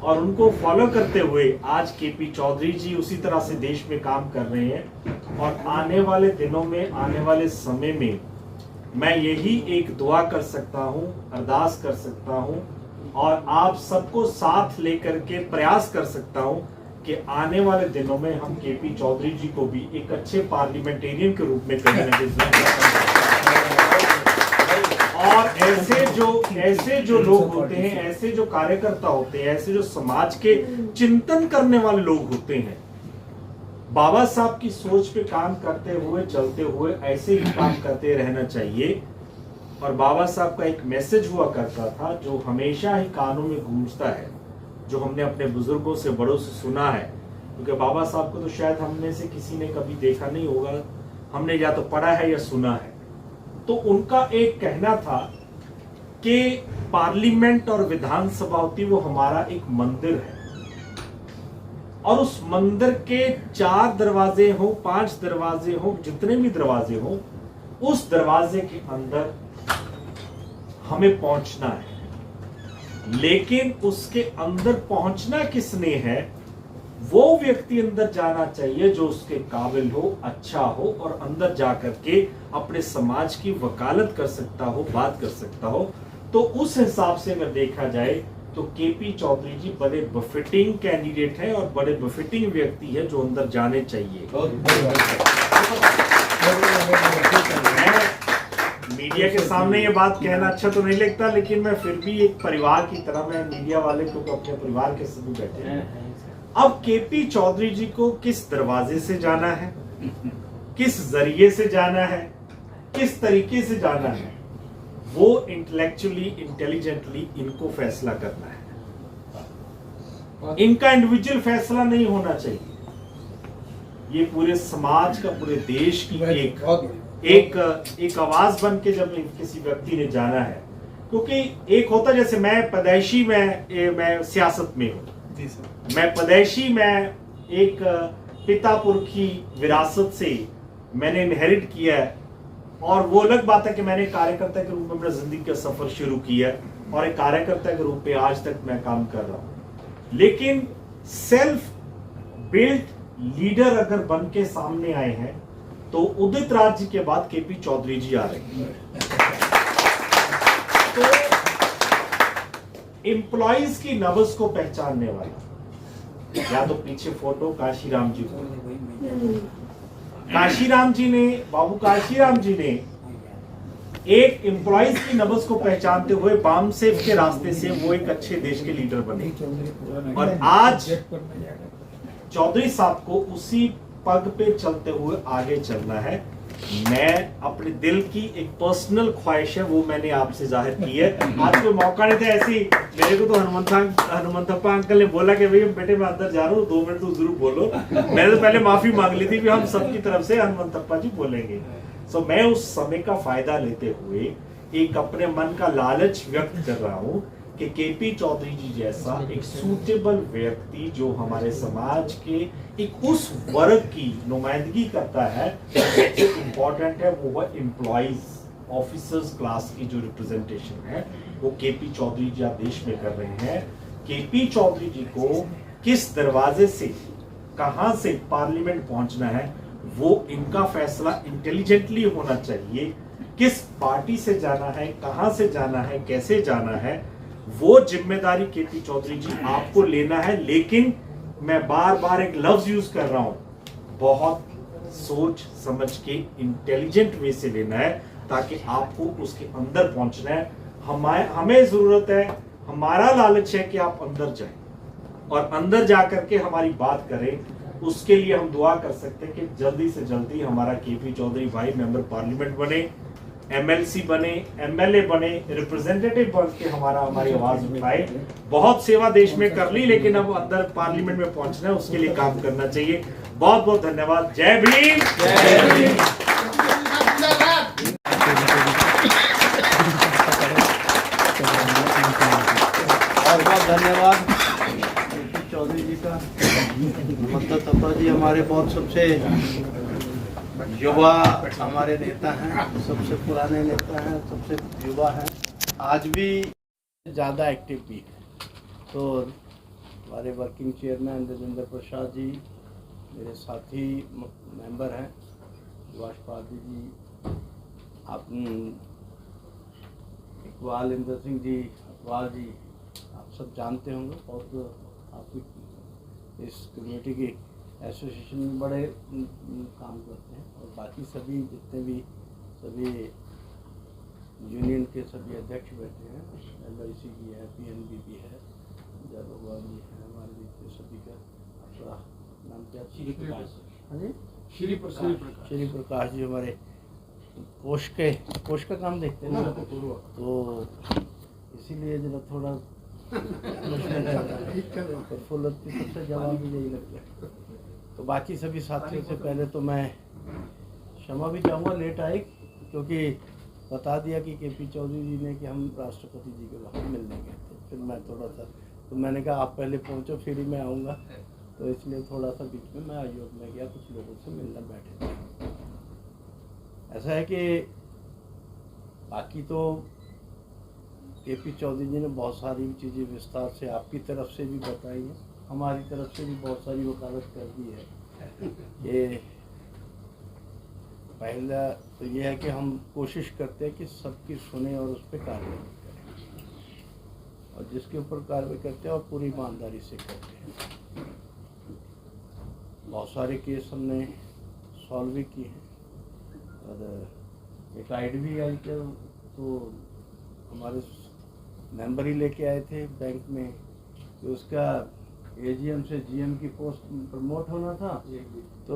और उनको फॉलो करते हुए आज केपी चौधरी जी उसी तरह से देश में काम कर रहे हैं। और आने वाले दिनों में, आने वाले समय में मैं यही एक दुआ कर सकता हूं, अरदास कर सकता हूं, और आप सबको साथ लेकर के प्रयास कर सकता हूं कि आने वाले दिनों में हम केपी चौधरी जी को भी एक अच्छे पार्लियामेंटेरियन के रूप में करेंगे। और ऐसे जो लोग होते हैं, ऐसे जो कार्यकर्ता होते हैं, ऐसे जो समाज के चिंतन करने वाले लोग होते हैं, बाबा साहब की सोच पे काम करते हुए, चलते हुए ऐसे ही काम करते रहना चाहिए। और बाबा साहब का एक मैसेज हुआ करता था जो हमेशा ही कानों में गूंजता है, जो हमने अपने बुजुर्गों से, बड़ों से सुना है। क्योंकि बाबा साहब को तो शायद हमने से किसी ने कभी देखा नहीं होगा, हमने या तो पढ़ा है या सुना है। तो उनका एक कहना था कि पार्लियामेंट और विधानसभा होती वो हमारा एक मंदिर है, और उस मंदिर के 4 दरवाजे हो, 5 दरवाजे हो, जितने भी दरवाजे हो, उस दरवाजे के अंदर हमें पहुंचना है। लेकिन उसके अंदर पहुंचना किसने है, वो व्यक्ति अंदर जाना चाहिए जो उसके काबिल हो, अच्छा हो, और अंदर जाकर के अपने समाज की वकालत कर सकता हो, बात कर सकता हो। तो उस हिसाब से अगर देखा जाए तो केपी चौधरी जी बड़े बफिटिंग कैंडिडेट हैं और बड़े बफिटिंग व्यक्ति है जो अंदर जाने चाहिए। मीडिया के सामने ये बात कहना अच्छा तो नहीं लगता, लेकिन मैं फिर भी एक परिवार की तरह, मैं मीडिया वाले को अपने परिवार के सभी बैठे हैं। अब केपी चौधरी जी को किस दरवाजे से जाना है, किस जरिए से जाना है, किस तरीके से जाना है, वो इंटेलेक्चुअली इंटेलिजेंटली इनको फैसला करना है। इनका इंडिविजुअल फैसला नहीं होना चाहिए। ये पूरे समाज का, पूरे देश की एक आवाज बन के जब किसी व्यक्ति ने जाना है, क्योंकि एक होता, जैसे मैं पैदाइशी मैं सियासत में हूं, मैं पैदाइशी मैं एक पिता पुरखी विरासत से मैंने इनहेरिट किया है, और वो अलग बात है कि मैंने कार्यकर्ता के रूप में अपना जिंदगी का सफर शुरू किया है और एक कार्यकर्ता के रूप में आज तक मैं काम कर रहा हूं। लेकिन सेल्फ बिल्ट लीडर अगर बन के सामने आए हैं तो उदित राज जी के बाद केपी चौधरी जी आ रहे हैं। तो एम्प्लॉइज की नब्ज को पहचानने वाला, या तो पीछे फोटो काशीराम जी को, काशीराम जी ने, बाबू काशीराम जी ने एक एम्प्लॉइज की नब्ज को पहचानते हुए बाम सेफ के रास्ते से वो एक अच्छे देश के लीडर बने, और आज चौधरी साहब को उसी पग पे चलते हुए आगे चलना है। मैं अपने दिल की एक पर्सनल ख्वाहिश है, वो मैंने आपसे जाहिर की है। आज कोई मौका नहीं था ऐसी, मेरे को तो हनुमंतप्पा अंकल ने बोला कि भैया बेटे मैं अंदर जा रहा हूँ, 2 मिनट तो जरूर बोलो। मैंने तो पहले माफी मांग ली थी कि हम सबकी तरफ से हनुमंतप्पा जी बोलेंगे। सो मैं उस समय का फायदा लेते हुए एक अपने मन का लालच व्यक्त कर रहा हूँ कि केपी चौधरी जी जैसा एक सूटेबल व्यक्ति जो हमारे समाज के एक उस वर्ग की नुमाइंदगी करता है, जो इम्पोर्टेंट है वो एम्प्लॉइज ऑफिसर्स क्लास की जो रिप्रेजेंटेशन है, वो केपी चौधरी जी देश में कर रहे हैं। केपी चौधरी जी को किस दरवाजे से, कहां से पार्लियामेंट पहुंचना है, वो इनका फैसला इंटेलिजेंटली होना चाहिए। किस पार्टी से जाना है, कहां से जाना है, कैसे जाना है, वो जिम्मेदारी केपी चौधरी जी आपको लेना है। लेकिन मैं बार बार एक लफ्ज यूज कर रहा हूं, बहुत सोच समझ के इंटेलिजेंट वे से लेना है, ताकि आपको उसके अंदर पहुंचना है। हमें जरूरत है, हमारा लालच है कि आप अंदर जाएं और अंदर जाकर के हमारी बात करें। उसके लिए हम दुआ कर सकते हैं कि जल्दी से जल्दी हमारा केपी चौधरी भाई मेंबर पार्लियामेंट बने, एमएलसी बने, एमएलए बने, रिप्रेजेंटेटिव बन के हमारी आवाज उठाए। बहुत सेवा देश में कर ली, लेकिन अब अंदर पार्लियामेंट में पहुंचना है, उसके लिए काम करना चाहिए। बहुत बहुत धन्यवाद। जय भीम, जय भीम। बहुत बहुत धन्यवाद केपी चौधरी जी का। हनुमंतप्पा जी हमारे बहुत सबसे युवा हमारे नेता हैं, सबसे पुराने नेता हैं, सबसे युवा हैं, आज भी ज़्यादा एक्टिव भी है। तो हमारे वर्किंग चेयरमैन राजेंद्र प्रसाद जी, मेरे साथी मेंबर हैं सुभाष पादी जी, आप इकबाल इंद्र सिंह जी, अकबाल जी, आप सब जानते होंगे। और आप इस कम्युनिटी की एसोसिएशन में बड़े काम करते हैं, और बाकी सभी जितने भी सभी यूनियन के सभी अध्यक्ष बैठे हैं, LIC भी है, PNB भी है, जय भगवान जी है, हमारे जितने सभी का, आपका नाम क्या? श्री प्रकाश। हाँ जी, श्री प्रकाश जी हमारे कोष का काम देखते हैं ना, तो इसीलिए जरा थोड़ा प्रफुल्लत की सबसे जवाब भी यही लगता है। तो बाकी सभी साथियों से पहले तो मैं क्षमा भी चाहूँगा, लेट आए, क्योंकि बता दिया कि केपी चौधरी जी ने कि हम राष्ट्रपति जी के वहाँ मिलने गए थे। फिर मैं थोड़ा सा, तो मैंने कहा आप पहले पहुँचो फिर ही मैं आऊँगा, तो इसलिए थोड़ा सा बीच में मैं आयोग में गया, कुछ लोगों से मिलना बैठे थे। ऐसा है कि बाकी तो केपी चौधरी जी ने बहुत सारी चीज़ें विस्तार से आपकी तरफ से भी बताई हैं, हमारी तरफ से भी बहुत सारी वकालत कर दी है। ये पहला तो ये है कि हम कोशिश करते हैं कि सबकी सुने और उस पर कार्रवाई करें, और जिसके ऊपर कार्रवाई करते हैं और पूरी ईमानदारी से करते हैं। बहुत सारे केस हमने सॉल्व भी किए हैं, और एक आईडी भी आई थी, तो हमारे मेंबर ही लेके आए थे बैंक में कि उसका एजीएम से जीएम की पोस्ट प्रमोट होना था। तो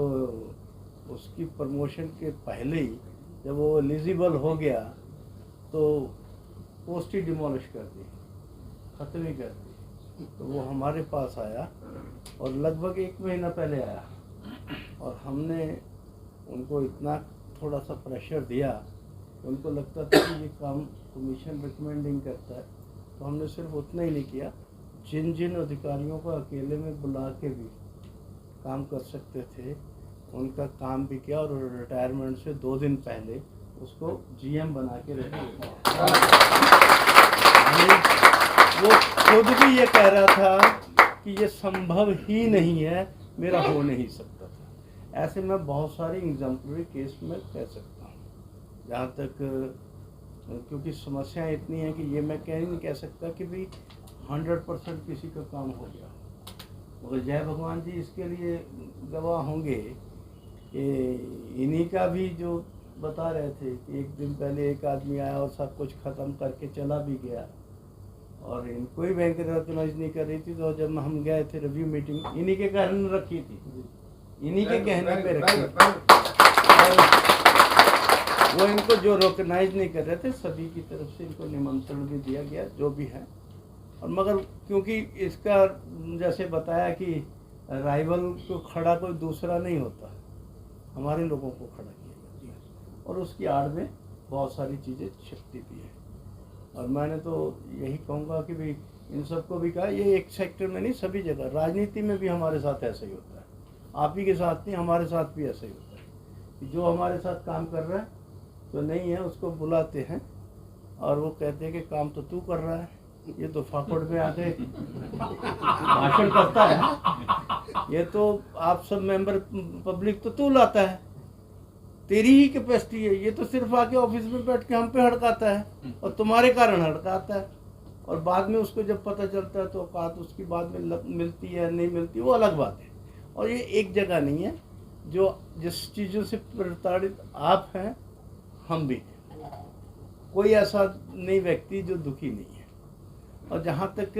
उसकी प्रमोशन के पहले ही जब वो एलिजिबल हो गया तो पोस्ट ही डिमोलिश कर दी, ख़त्म ही कर दी। तो वो हमारे पास आया और लगभग 1 महीना पहले आया और हमने उनको इतना थोड़ा सा प्रेशर दिया, उनको लगता था कि ये काम कमीशन रिकमेंडिंग करता है। तो हमने सिर्फ उतना ही नहीं किया, जिन जिन अधिकारियों को अकेले में बुला के भी काम कर सकते थे उनका काम भी किया और रिटायरमेंट से 2 दिन पहले उसको जीएम बना के रख दिया। वो खुद भी ये कह रहा था कि ये संभव ही नहीं है, मेरा हो नहीं सकता था। ऐसे में बहुत सारे एग्जाम्पलरी केस में कह सकता हूँ, जहाँ तक क्योंकि समस्याएं इतनी हैं कि ये मैं नहीं कह सकता कि भाई 100% किसी का काम हो गया, मगर जय भगवान जी इसके लिए गवाह होंगे कि इन्हीं का भी जो बता रहे थे कि 1 दिन पहले एक आदमी आया और सब कुछ ख़त्म करके चला भी गया और इनको ही बैंक रिकॉग्नाइज नहीं कर रही थी। तो जब हम गए थे रिव्यू मीटिंग, इन्हीं के कारण रखी थी, इन्हीं के कहने पे रखी थी। वो इनको जो रिकॉग्नाइज नहीं कर रहे थे, सभी की तरफ से इनको निमंत्रण भी दिया गया जो भी है। और मगर क्योंकि इसका जैसे बताया कि राइवल को खड़ा कोई दूसरा नहीं होता, हमारे लोगों को खड़ा किया जाता है और उसकी आड़ में बहुत सारी चीज़ें छिपती भी है। और मैंने तो यही कहूँगा कि भाई इन सबको भी कहा, ये एक सेक्टर में नहीं, सभी जगह राजनीति में भी हमारे साथ ऐसा ही होता है। आप ही के साथ नहीं, हमारे साथ भी ऐसा ही होता है कि जो हमारे साथ काम कर रहा है तो नहीं है, उसको बुलाते हैं और वो कहते हैं कि काम तो तू कर रहा है, ये तो फाफड़ में आके भाषण करता है, ये तो आप सब मेंबर पब्लिक तो तू लाता है, तेरी ही कैपेसिटी है, ये तो सिर्फ आके ऑफिस में बैठ के हम पे हड़काता है और तुम्हारे कारण हड़काता है। और बाद में उसको जब पता चलता है तो औकात उसकी बाद में मिलती है नहीं मिलती, वो अलग बात है। और ये एक जगह नहीं है, जो जिस चीज़ों से प्रताड़ित आप हैं हम भी हैं, कोई ऐसा नहीं व्यक्ति जो दुखी नहीं है। और जहाँ तक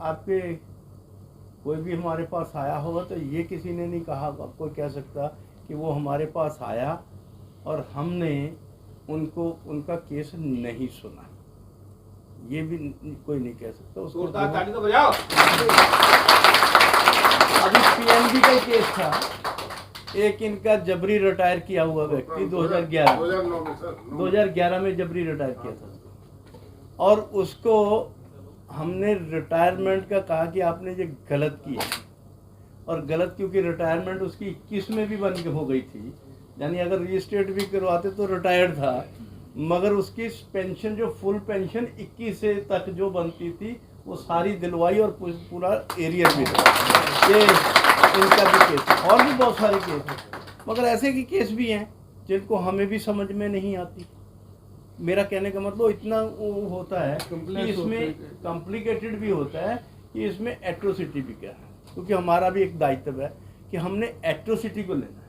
आपके कोई भी हमारे पास आया होगा तो ये किसी ने नहीं कहा, कोई कह सकता कि वो हमारे पास आया और हमने उनको उनका केस नहीं सुना, ये भी कोई नहीं कह सकता। उसको ताली तो बजाओ। अभी पीएनबी का केस था, एक इनका जबरी रिटायर किया हुआ व्यक्ति 2011 में जबरी रिटायर किया था और उसको हमने रिटायरमेंट का कहा कि आपने ये गलत किया, और गलत क्योंकि रिटायरमेंट उसकी 21 में भी बन के हो गई थी, यानी अगर रीस्टेट भी करवाते तो रिटायर्ड था, मगर उसकी पेंशन जो फुल पेंशन 21 से तक जो बनती थी वो सारी दिलवाई और पूरा एरियर भी था। ये इनका भी केस है और भी बहुत सारे केस हैं, मगर ऐसे के केस भी हैं जिनको हमें भी समझ में नहीं आती। मेरा कहने का मतलब इतना वो होता है कि इसमें कॉम्प्लिकेटेड भी होता है कि इसमें एट्रोसिटी भी क्या है, क्योंकि हमारा भी एक दायित्व है कि हमने एट्रोसिटी को लेना है।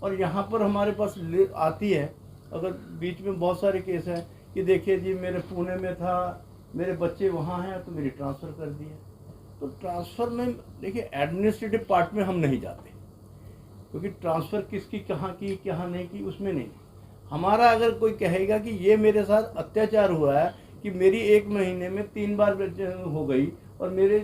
और यहाँ पर हमारे पास आती है, अगर बीच में बहुत सारे केस हैं कि देखिए जी मेरे पुणे में था, मेरे बच्चे वहाँ हैं तो मेरी ट्रांसफ़र कर दी है। तो ट्रांसफ़र में देखिए एडमिनिस्ट्रेटिव पार्ट में हम नहीं जाते, क्योंकि ट्रांसफ़र किसकी कहाँ की कहाँ नहीं की उसमें नहीं। हमारा अगर कोई कहेगा कि ये मेरे साथ अत्याचार हुआ है कि मेरी 1 महीने में 3 बार हो गई और मेरे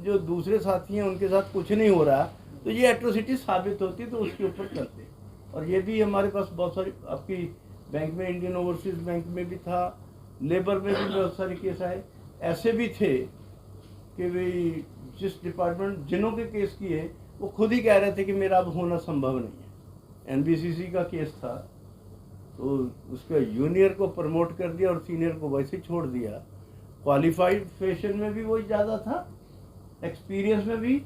जो दूसरे साथी हैं उनके साथ कुछ नहीं हो रहा, तो ये एट्रोसिटी साबित होती तो उसके ऊपर करते। और ये भी हमारे पास बहुत सारी, आपकी बैंक में इंडियन ओवरसीज बैंक में भी था, लेबर में भी बहुत सारे केस आए। ऐसे भी थे कि भाई जिस डिपार्टमेंट जिन्हों के केस किए वो खुद ही कह रहे थे कि मेरा अब होना संभव नहीं है। एनबीसीसी का केस था तो उसका जूनियर को प्रमोट कर दिया और सीनियर को वैसे ही छोड़ दिया। क्वालिफिकेशन में भी वही ज़्यादा था, एक्सपीरियंस में भी,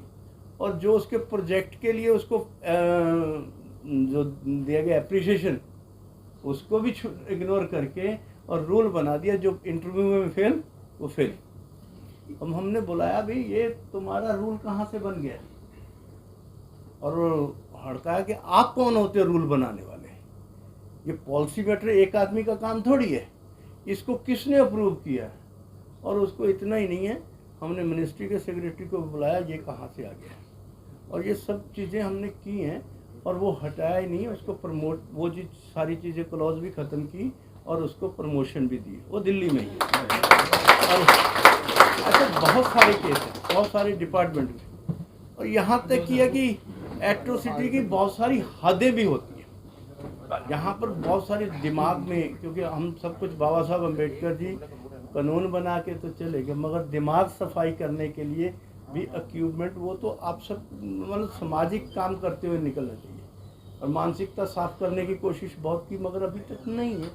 और जो उसके प्रोजेक्ट के लिए उसको जो दिया गया अप्रिसिएशन उसको भी इग्नोर करके और रूल बना दिया, जो इंटरव्यू में फेल वो फेल। अब हमने बुलाया भाई ये तुम्हारा रूल कहाँ से बन गया, और हड़काया कि आप कौन होते रूल बनाने वाले। ये पॉलिसी मैटर एक आदमी का काम थोड़ी है, इसको किसने अप्रूव किया? और उसको इतना ही नहीं है, हमने मिनिस्ट्री के सेक्रेटरी को बुलाया, ये कहाँ से आ गया, और ये सब चीज़ें हमने की हैं और वो हटाया ही नहीं, उसको प्रमोट, वो जी सारी चीज़ें क्लॉज भी ख़त्म की और उसको प्रमोशन भी दी, वो दिल्ली में ही है। और ऐसे बहुत सारे केस हैं, बहुत सारे डिपार्टमेंट में, और यहाँ तक किया कि एट्रोसिटी की बहुत सारी हदें भी होती हैं। यहाँ पर बहुत सारे दिमाग में, क्योंकि हम सब कुछ बाबा साहब अम्बेडकर जी कानून बना के तो चले गए, मगर दिमाग सफाई करने के लिए भी इक्विपमेंट, वो तो आप सब मतलब सामाजिक काम करते हुए निकलना चाहिए, और मानसिकता साफ करने की कोशिश बहुत की, मगर अभी तक नहीं है।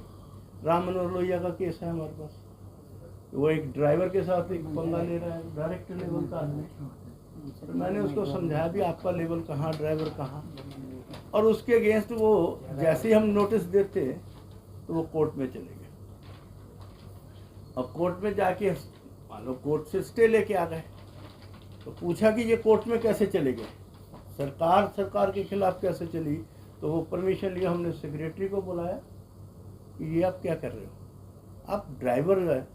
राम मनोहर लोहिया का केस है हमारे पास, वो एक ड्राइवर के साथ एक पंगा ले रहा है, डायरेक्टर लेवल का आदमी, तो मैंने उसको समझाया भी आपका लेवल कहाँ, ड्राइवर कहाँ, और उसके अगेंस्ट वो जैसे ही हम नोटिस देते तो वो कोर्ट में चले गए। अब कोर्ट में जाके मान लो कोर्ट से स्टे लेके आ गए, तो पूछा कि ये कोर्ट में कैसे चले गए, सरकार के खिलाफ कैसे चली, तो वो परमिशन लिया, हमने सेक्रेटरी को बुलाया कि ये आप क्या कर रहे हो, आप ड्राइवर है,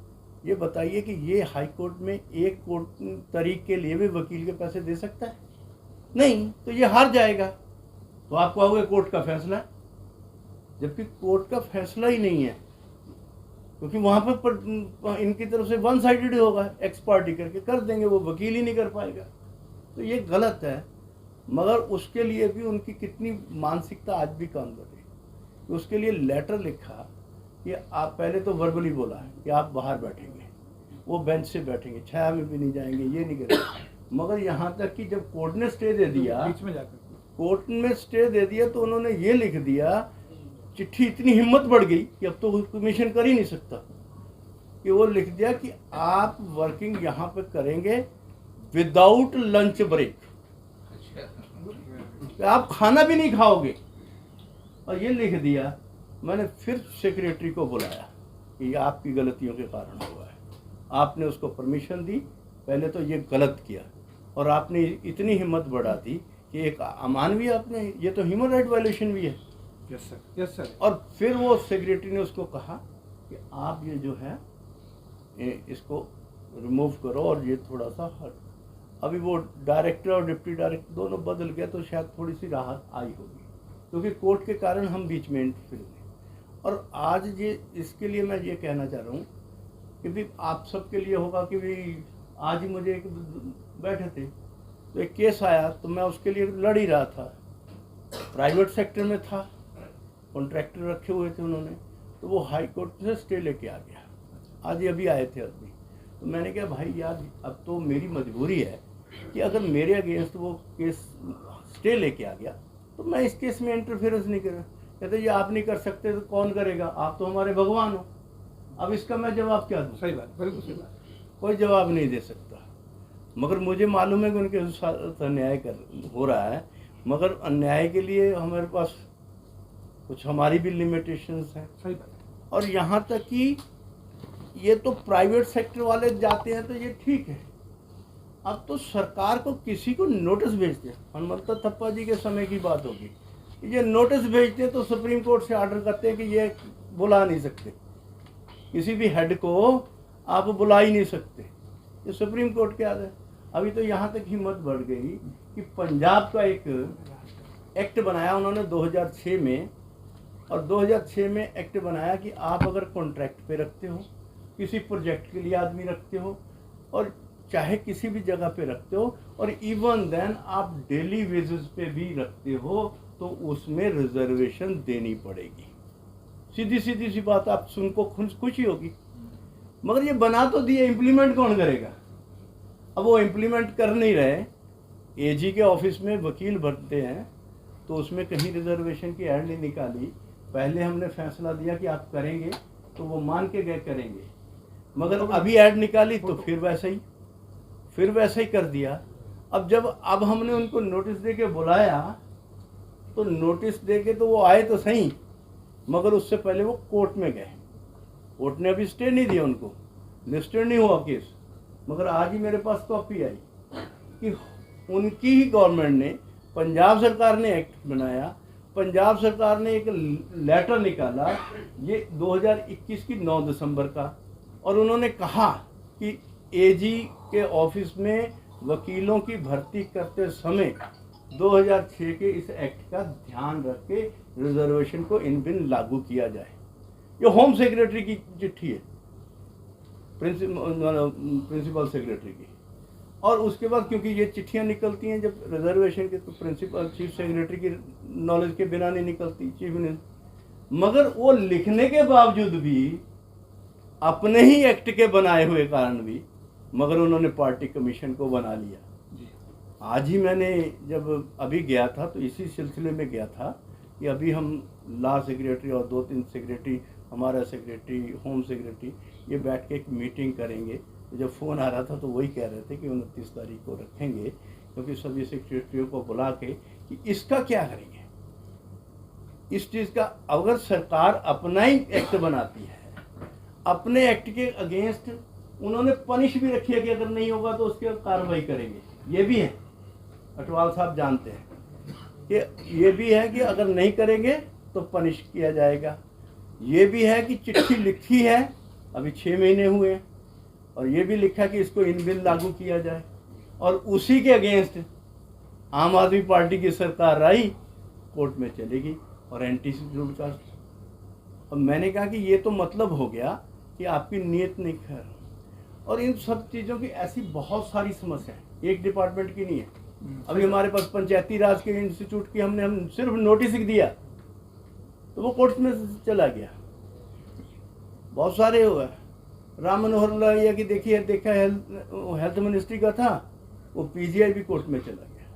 ये बताइए कि ये हाई कोर्ट में एक कोर्ट तारीख के लिए भी वकील के पैसे दे सकता है? नहीं, तो ये हार जाएगा, तो आप कहोगे कोर्ट का फैसला, जबकि कोर्ट का फैसला ही नहीं है, क्योंकि वहाँ पर इनकी तरफ से वन साइडेड होगा, एक्स पार्टी करके कर देंगे, वो वकील ही नहीं कर पाएगा, तो ये गलत है। मगर उसके लिए भी उनकी कितनी मानसिकता आज भी काम कर रही है। तो उसके लिए लेटर लिखा कि आप पहले तो वर्बली बोला कि आप बाहर बैठेंगे, वो बेंच से बैठेंगे, छाया में भी नहीं जाएंगे, ये नहीं करेंगे, मगर यहाँ तक कि जब कोर्ट ने स्टे दे दिया, बीच में जाकर कोर्ट में स्टे दे दिया, तो उन्होंने ये लिख दिया, चिट्ठी इतनी हिम्मत बढ़ गई कि अब तो कमीशन कर ही नहीं सकता, कि वो लिख दिया कि आप वर्किंग यहाँ पे करेंगे विदाउट लंच ब्रेक, आप खाना भी नहीं खाओगे, और ये लिख दिया। मैंने फिर सेक्रेटरी को बुलाया कि ये आपकी गलतियों के कारण हुआ है, आपने उसको परमिशन दी, पहले तो ये गलत किया, और आपने इतनी हिम्मत बढ़ा दी कि एक अमानवीय, आपने ये तो ह्यूमन राइट वायलेशन भी है। Yes sir, yes sir. और फिर वो सेक्रेटरी ने उसको कहा कि आप ये जो है इसको रिमूव करो, और ये थोड़ा सा हट, अभी वो डायरेक्टर और डिप्टी डायरेक्टर दोनों बदल गया, तो शायद थोड़ी सी राहत आई होगी, क्योंकि कोर्ट के कारण हम बीच में इंटरफेयर हुए। और आज ये इसके लिए मैं ये कहना चाह रहा हूँ कि भी आप सबके लिए होगा कि भाई आज ही मुझे एक बैठे थे तो एक केस आया, तो मैं उसके लिए लड़ ही रहा था, प्राइवेट सेक्टर में था, कॉन्ट्रैक्टर रखे हुए थे उन्होंने, तो वो हाई कोर्ट से स्टे लेके आ गया, आज ही अभी आए थे अभी, तो मैंने कहा भाई यार अब तो मेरी मजबूरी है कि अगर मेरे अगेंस्ट वो केस स्टे लेके आ गया तो मैं इस केस में इंटरफेरेंस नहीं करूँ। कहते ये आप नहीं कर सकते तो कौन करेगा, आप तो हमारे भगवान हो। अब इसका मैं जवाब क्या दूँ? सही बात, बिल्कुल सही बात। कोई जवाब नहीं दे सकता, मगर मुझे मालूम है कि उनके साथ अन्याय हो रहा है, मगर अन्याय के लिए हमारे पास कुछ हमारी भी लिमिटेशंस हैं। सही बात। और यहाँ तक कि ये तो प्राइवेट सेक्टर वाले जाते हैं तो ये ठीक है, अब तो सरकार को किसी को नोटिस भेजते हैं, हनुमंता थप्पा जी के समय की बात होगी, ये नोटिस भेजते हैं तो सुप्रीम कोर्ट से ऑर्डर करते हैं कि ये बुला नहीं सकते, किसी भी हेड को आप बुला ही नहीं सकते, ये सुप्रीम कोर्ट के आदेश। अभी तो यहाँ तक हिम्मत बढ़ गई कि पंजाब का एक एक्ट बनाया उन्होंने 2006 में, और 2006 में एक्ट बनाया कि आप अगर कॉन्ट्रैक्ट पे रखते हो, किसी प्रोजेक्ट के लिए आदमी रखते हो, और चाहे किसी भी जगह पे रखते हो, और इवन देन आप डेली बेसिस पे भी रखते हो, तो उसमें रिजर्वेशन देनी पड़ेगी। सीधी सीधी सी बात, आप सुन को खुशी होगी, मगर ये बना तो दिए, इम्प्लीमेंट कौन करेगा? अब वो इम्प्लीमेंट कर नहीं रहे। एजी के ऑफिस में वकील भरते हैं तो उसमें कहीं रिजर्वेशन की ऐड नहीं निकाली, पहले हमने फैसला दिया कि आप करेंगे तो वो मान के गए करेंगे, मगर अभी ऐड निकाली तो फिर वैसा ही कर दिया। अब हमने उनको नोटिस दे के बुलाया, तो नोटिस दे के तो वो आए तो सही, मगर उससे पहले वो कोर्ट में गए, कोर्ट ने अभी स्टे नहीं दिया उनको, लिस्टेड नहीं हुआ केस, मगर आज ही मेरे पास कॉपी आई कि उनकी ही गवर्नमेंट ने, पंजाब सरकार ने एक्ट बनाया पंजाब सरकार ने एक लेटर निकाला ये 2021 की 9 दिसंबर का, और उन्होंने कहा कि एजी के ऑफिस में वकीलों की भर्ती करते समय 2006 के इस एक्ट का ध्यान रख के रिजर्वेशन को इन बिन लागू किया जाए। ये होम सेक्रेटरी की चिट्ठी है, प्रिंसिपल सेक्रेटरी की। और उसके बाद क्योंकि ये चिट्ठियां निकलती हैं जब रिजर्वेशन के, तो प्रिंसिपल चीफ सेक्रेटरी की नॉलेज के बिना नहीं निकलती, चीफ मिनिस्टर। मगर वो लिखने के बावजूद भी अपने ही एक्ट के बनाए हुए कारण भी, मगर उन्होंने पार्टी कमीशन को बना लिया। आज ही मैंने जब अभी गया था तो इसी सिलसिले में गया था कि अभी हम लॉ सेक्रेटरी और 2-3 सेक्रेटरी, हमारा सेक्रेटरी, होम सेक्रेटरी, ये बैठ के एक मीटिंग करेंगे। जब फ़ोन आ रहा था तो वही कह रहे थे कि 29 तारीख को रखेंगे, क्योंकि सभी सेक्रेटरियों को बुला के कि इसका क्या करेंगे, इस चीज़ का। अगर सरकार अपना ही एक्ट बनाती है, अपने एक्ट के अगेंस्ट उन्होंने पनिश भी रखी है कि अगर नहीं होगा तो उसके कार्रवाई करेंगे। ये भी है, अटवाल साहब जानते हैं कि ये भी है कि अगर नहीं करेंगे तो पनिश किया जाएगा। ये भी है कि चिट्ठी लिखी है, अभी 6 महीने हुए हैं, और ये भी लिखा कि इसको इन बिल लागू किया जाए, और उसी के अगेंस्ट आम आदमी पार्टी की सरकार आई, कोर्ट में चलेगी और एंटी शेड्यूल कास्ट। और मैंने कहा कि ये तो मतलब हो गया कि आपकी नीयत नहीं खैर। और इन सब चीज़ों की ऐसी बहुत सारी समस्या है, एक डिपार्टमेंट की नहीं है। अभी हमारे पास पंचायती राज के इंस्टीट्यूट की हम सिर्फ नोटिस दिया तो वो कोर्ट में चला गया। बहुत सारे हुआ, राम मनोहर लोहिया की देखा हेल्थ मिनिस्ट्री का था, वो पीजीआई भी कोर्ट में चला गया।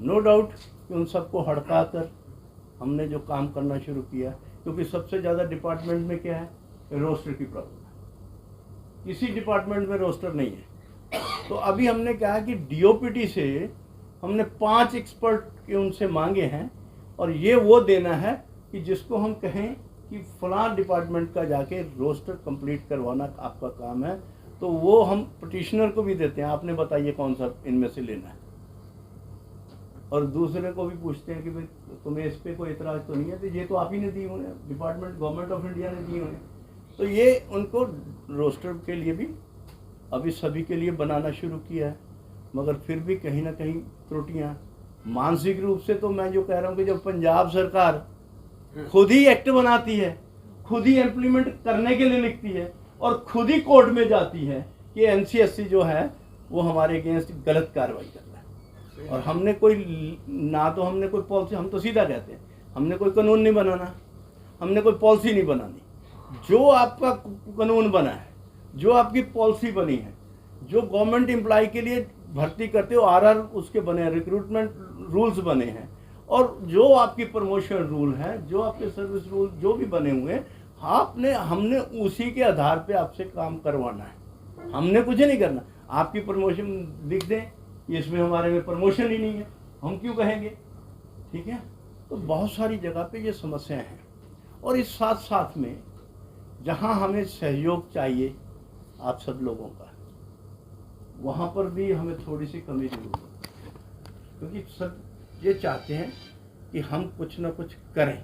नो डाउट कि उन सबको हड़का कर हमने जो काम करना शुरू किया, क्योंकि सबसे ज़्यादा डिपार्टमेंट में क्या है, रोस्टर की प्रॉब्लम है। किसी डिपार्टमेंट में रोस्टर नहीं है। तो अभी हमने कहा कि डीओपीटी से हमने 5 एक्सपर्ट के उनसे मांगे हैं, और ये वो देना है कि जिसको हम कहें कि फलां डिपार्टमेंट का जाके रोस्टर कंप्लीट करवाना आपका काम है, तो वो हम पिटिशनर को भी देते हैं, आपने बताइए कौन सा इनमें से लेना है। और दूसरे को भी पूछते हैं कि भाई तुम्हें इस पर कोई इतराज़ तो नहीं है, तो ये तो आप ही ने दी हुए डिपार्टमेंट, गवर्नमेंट ऑफ इंडिया ने दी हुए। तो ये उनको रोस्टर के लिए भी अभी सभी के लिए बनाना शुरू किया है, मगर फिर भी कहीं ना कहीं त्रुटियाँ। मानसिक रूप से तो मैं जो कह रहा हूँ कि जब पंजाब सरकार खुद ही एक्ट बनाती है, खुद ही इम्प्लीमेंट करने के लिए लिखती है, और खुद ही कोर्ट में जाती है कि एनसीएससी जो है वो हमारे अगेंस्ट गलत कार्रवाई कर रहा है, और हमने कोई ना तो हमने कोई पॉलिसी, हम तो सीधा कहते हैं हमने कोई कानून नहीं बनाना, हमने कोई पॉलिसी नहीं बनानी। जो आपका कानून बना है, जो आपकी पॉलिसी बनी है, जो गवर्नमेंट एम्प्लॉय के लिए भर्ती करते हो, आरआर उसके बने हैं, रिक्रूटमेंट रूल्स बने हैं, और जो आपकी प्रमोशन रूल हैं, जो आपके सर्विस रूल जो भी बने हुए हैं, हमने उसी के आधार पे आपसे काम करवाना है। हमने कुछ नहीं करना। आपकी प्रमोशन लिख दें, इसमें हमारे में प्रमोशन ही नहीं है, हम क्यों कहेंगे? ठीक है। तो बहुत सारी जगह पे ये समस्याएं हैं, और इस साथ साथ में जहां हमें सहयोग चाहिए आप सब लोगों का, वहाँ पर भी हमें थोड़ी सी कमी जरूर है, क्योंकि सब ये चाहते हैं कि हम कुछ ना कुछ करें।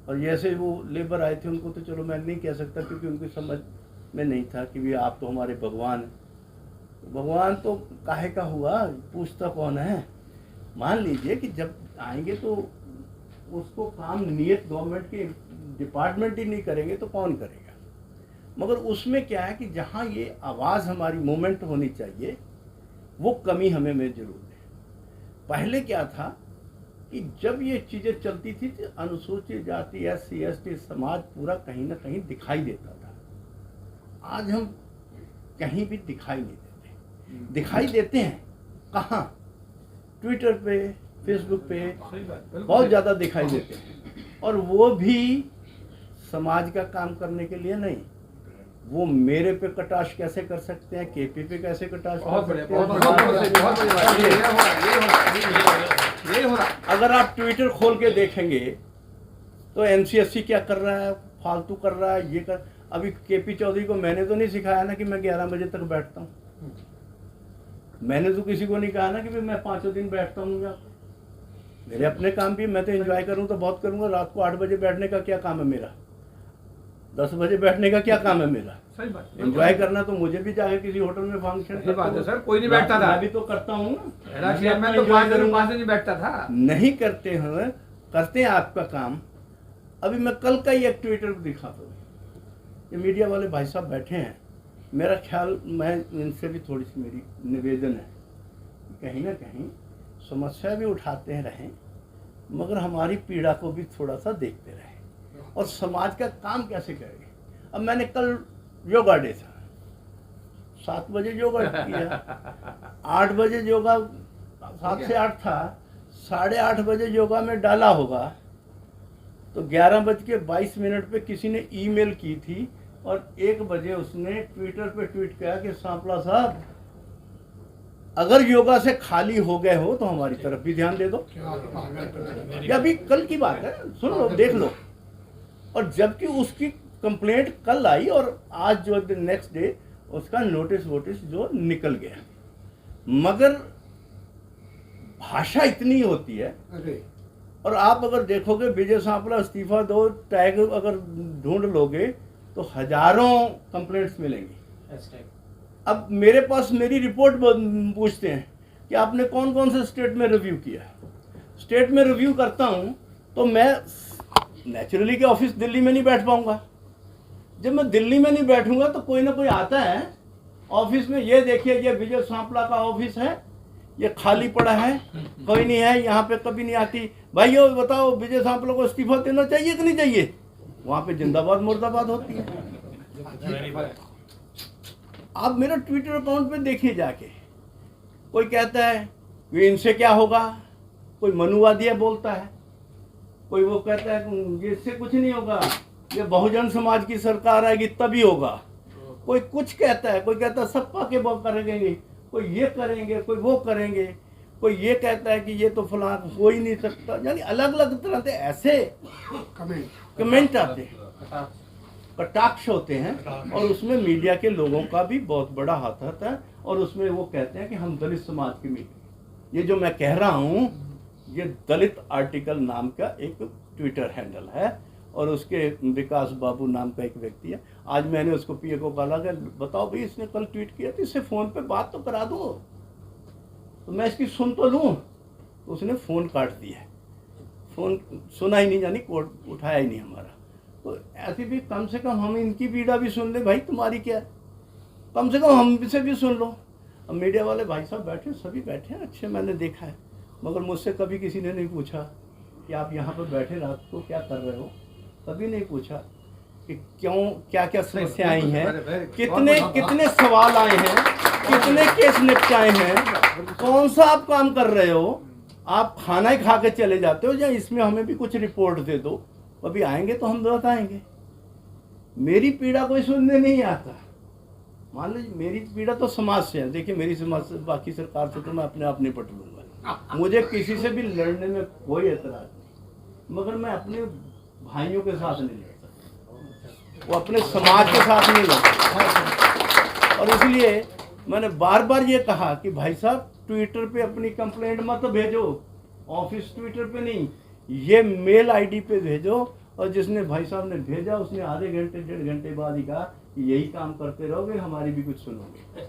और जैसे वो लेबर आए थे, उनको तो चलो मैं नहीं कह सकता, क्योंकि उनकी समझ में नहीं था कि भी आप तो हमारे भगवान हैं। भगवान तो काहे का हुआ, पूछता कौन है। मान लीजिए कि जब आएंगे तो उसको काम नियत गवर्नमेंट के डिपार्टमेंट ही नहीं करेंगे तो कौन करेगा। मगर उसमें क्या है कि जहाँ ये आवाज़ हमारी मूवमेंट होनी चाहिए, वो कमी हमें में जरूर है। पहले क्या था कि जब ये चीज़ें चलती थी तो अनुसूचित जाति, SC ST समाज पूरा कहीं ना कहीं दिखाई देता था। आज हम कहीं भी दिखाई नहीं देते। दिखाई देते हैं कहाँ? ट्विटर पे, फेसबुक पे बहुत ज़्यादा दिखाई देते हैं, और वो भी समाज का काम करने के लिए नहीं। वो मेरे पे कटाश कैसे कर सकते हैं, केपी पे कैसे कटाश कर सकते हैं। अगर आप ट्विटर खोल के देखेंगे तो एनसीएससी क्या कर रहा है, फालतू कर रहा है, ये कर। अभी केपी चौधरी को मैंने तो नहीं सिखाया ना कि मैं 11 बजे तक बैठता हूँ। मैंने तो किसी को नहीं कहा ना कि मैं 5 दिन बैठता हूँ। मेरे अपने काम भी मैं तो एंजॉय करूं तो बहुत करूंगा। रात को 8 बजे बैठने का क्या काम है मेरा, 10 बजे बैठने का क्या काम है मेरा। सही बात एंजॉय करना तो मुझे भी जाके किसी होटल में फंक्शन सही बात है सर, कोई नहीं बैठता था। मैं भी तो करता हूँ ना। मेरा मैं चेयरमैन अपना तो enjoy 5 दिन करूंगा। 5 दिन नहीं बैठता था। नहीं करते हैं, करते हैं आपका काम। अभी मैं कल का ही एक ट्विटर पर दिखाता हूँ, ये मीडिया वाले भाई साहब बैठे हैं, मेरा ख्याल मैं इनसे भी थोड़ी सी मेरी निवेदन है, कहीं ना कहीं समस्या भी उठाते हैं रहें, मगर हमारी पीड़ा को भी थोड़ा सा देखते रहें और समाज का काम कैसे करेंगे। अब मैंने कल योगा डे था, 7 बजे योगा किया, 8 बजे योगा 7 से 8 था, 8:30 बजे योगा में डाला होगा तो 11:22 पे किसी ने ईमेल की थी और 1 बजे उसने ट्विटर पे ट्वीट किया कि सांपला साहब अगर योगा से खाली हो गए हो तो हमारी तरफ भी ध्यान दे दो। ये अभी कल की बात है, सुन लो देख लो। और जबकि उसकी कंप्लेंट कल आई और आज जो नेक्स्ट डे उसका नोटिस वोटिस जो निकल गया, मगर भाषा इतनी होती है। और आप अगर देखोगे विजय सांपला इस्तीफा दो टैग अगर ढूंढ लोगे तो हजारों कंप्लेंट्स मिलेंगी। अब मेरे पास मेरी रिपोर्ट पूछते हैं कि आपने कौन कौन से स्टेट में रिव्यू किया। स्टेट में रिव्यू करता हूं तो मैं नेचुरली के ऑफिस दिल्ली में नहीं बैठ पाऊंगा। जब मैं दिल्ली में नहीं बैठूंगा तो कोई ना कोई आता है ऑफिस में, ये देखिए ये विजय सांपला का ऑफिस है, ये खाली पड़ा है, कोई नहीं है यहाँ पे, कभी नहीं आती। भाइयों बताओ विजय सांपला को इस्तीफा देना चाहिए कि नहीं चाहिए। वहां पे जिंदाबाद मुर्दाबाद होती है। आप मेरा ट्विटर अकाउंट पे देखिए जाके, कोई कहता है कि इनसे क्या होगा, कोई मनुवादी बोलता है, कोई वो कहता है कि इससे कुछ नहीं होगा, ये बहुजन समाज की सरकार आएगी तभी होगा। कोई कुछ कहता है, कोई कहता है सपा के वो करेंगे, कोई ये करेंगे, कोई वो करेंगे, कोई ये कहता है कि ये तो फलां हो ही नहीं सकता। यानी अलग अलग तरह से ऐसे कमेंट आते हैं, कटाक्ष होते हैं और उसमें मीडिया के लोगों का भी बहुत बड़ा हाथ होता है। और उसमें वो कहते हैं कि हम दलित समाज की मीडिया, ये जो मैं कह रहा हूँ ये दलित आर्टिकल नाम का एक ट्विटर हैंडल है और उसके विकास बाबू नाम का एक व्यक्ति है। आज मैंने उसको पीए को कहा कि बताओ भाई इसने कल ट्वीट किया तो इससे फ़ोन पे बात तो करा दो, तो मैं इसकी सुन तो लूँ। तो उसने फ़ोन काट दिया, फ़ोन सुना ही नहीं, यानी कोर्ट उठाया ही नहीं हमारा। तो ऐसे भी कम से कम हम इनकी पीड़ा भी सुन ले भाई, तुम्हारी क्या, कम से कम हमसे भी सुन लो। अब मीडिया वाले भाई साहब बैठे, सभी बैठे हैं अच्छे, मैंने देखा है, मगर मुझसे कभी किसी ने नहीं पूछा कि आप यहाँ पर बैठे रात को क्या कर रहे हो। कभी नहीं पूछा कि क्यों, क्या क्या समस्या आई हैं, कितने सवाल आए हैं, कितने केस निपटाए हैं, कौन सा आप काम कर रहे हो, आप खाना ही खा के चले जाते हो या इसमें हमें भी कुछ रिपोर्ट दे दो। अभी आएंगे तो हम बताएंगे। मेरी पीड़ा कोई सुनने नहीं आता। मान लीजिए मेरी पीड़ा तो समाज से है, देखिए मेरी समाज से, बाकी सरकार से तो मैं अपने आप निपट लूंगा, मुझे किसी से भी लड़ने में कोई एतराज नहीं, मगर मैं अपने भाइयों के साथ नहीं लड़ता, वो अपने समाज के साथ नहीं लड़ता। और इसलिए मैंने बार बार ये कहा कि भाई साहब ट्विटर पे अपनी कंप्लेंट मत भेजो, ऑफिस ट्विटर पे नहीं, ये मेल आईडी पे भेजो। और जिसने भाई साहब ने भेजा उसने आधे घंटे 1.5 घंटे बाद ही कहा कि यही काम करते रहोगे, हमारी भी कुछ सुनोगे।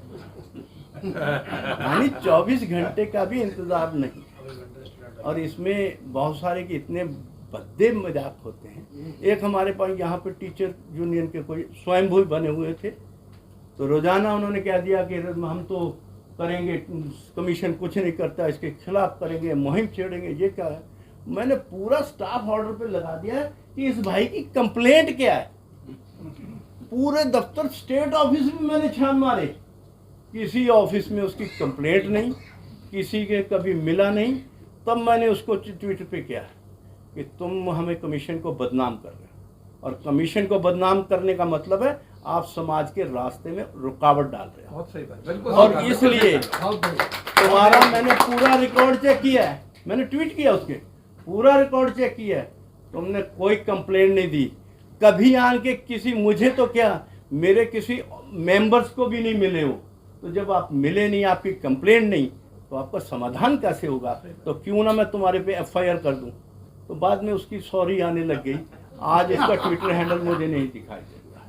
यानी 24 घंटे का भी इंतजार नहीं। और इसमें बहुत सारे के इतने भद्दे मजाक होते हैं। एक हमारे पास यहाँ पे टीचर यूनियन के कोई स्वयंभू बने हुए थे, तो रोजाना उन्होंने कह दिया कि हम तो करेंगे, कमीशन कुछ नहीं करता, इसके खिलाफ करेंगे, मुहिम छेड़ेंगे। ये क्या है, मैंने पूरा स्टाफ ऑर्डर पे लगा दिया कि इस भाई की कंप्लेंट क्या है। पूरे दफ्तर स्टेट ऑफिस में मैंने छान मारे, किसी ऑफिस में उसकी कंप्लेंट नहीं, किसी के कभी मिला नहीं। तब मैंने उसको ट्विटर पे किया कि तुम हमें कमीशन को बदनाम कर रहे हो, और कमीशन को बदनाम करने का मतलब है आप समाज के रास्ते में रुकावट डाल रहे हो। बहुत सही बात, बिल्कुल। और इसलिए तुम्हारा मैंने पूरा रिकॉर्ड चेक किया है, मैंने ट्वीट किया उसके, पूरा रिकॉर्ड चेक किया है, तुमने कोई कंप्लेंट नहीं दी कभी आन के किसी, मुझे तो क्या मेरे किसी मेंबर्स को भी नहीं मिले हो। तो जब आप मिले नहीं, आपकी कंप्लेंट नहीं, तो आपका समाधान कैसे होगा? तो क्यों ना मैं तुम्हारे पे FIR कर दूं। तो बाद में उसकी सॉरी आने लग गई। आज इसका ट्विटर हैंडल मुझे नहीं दिखाई देता।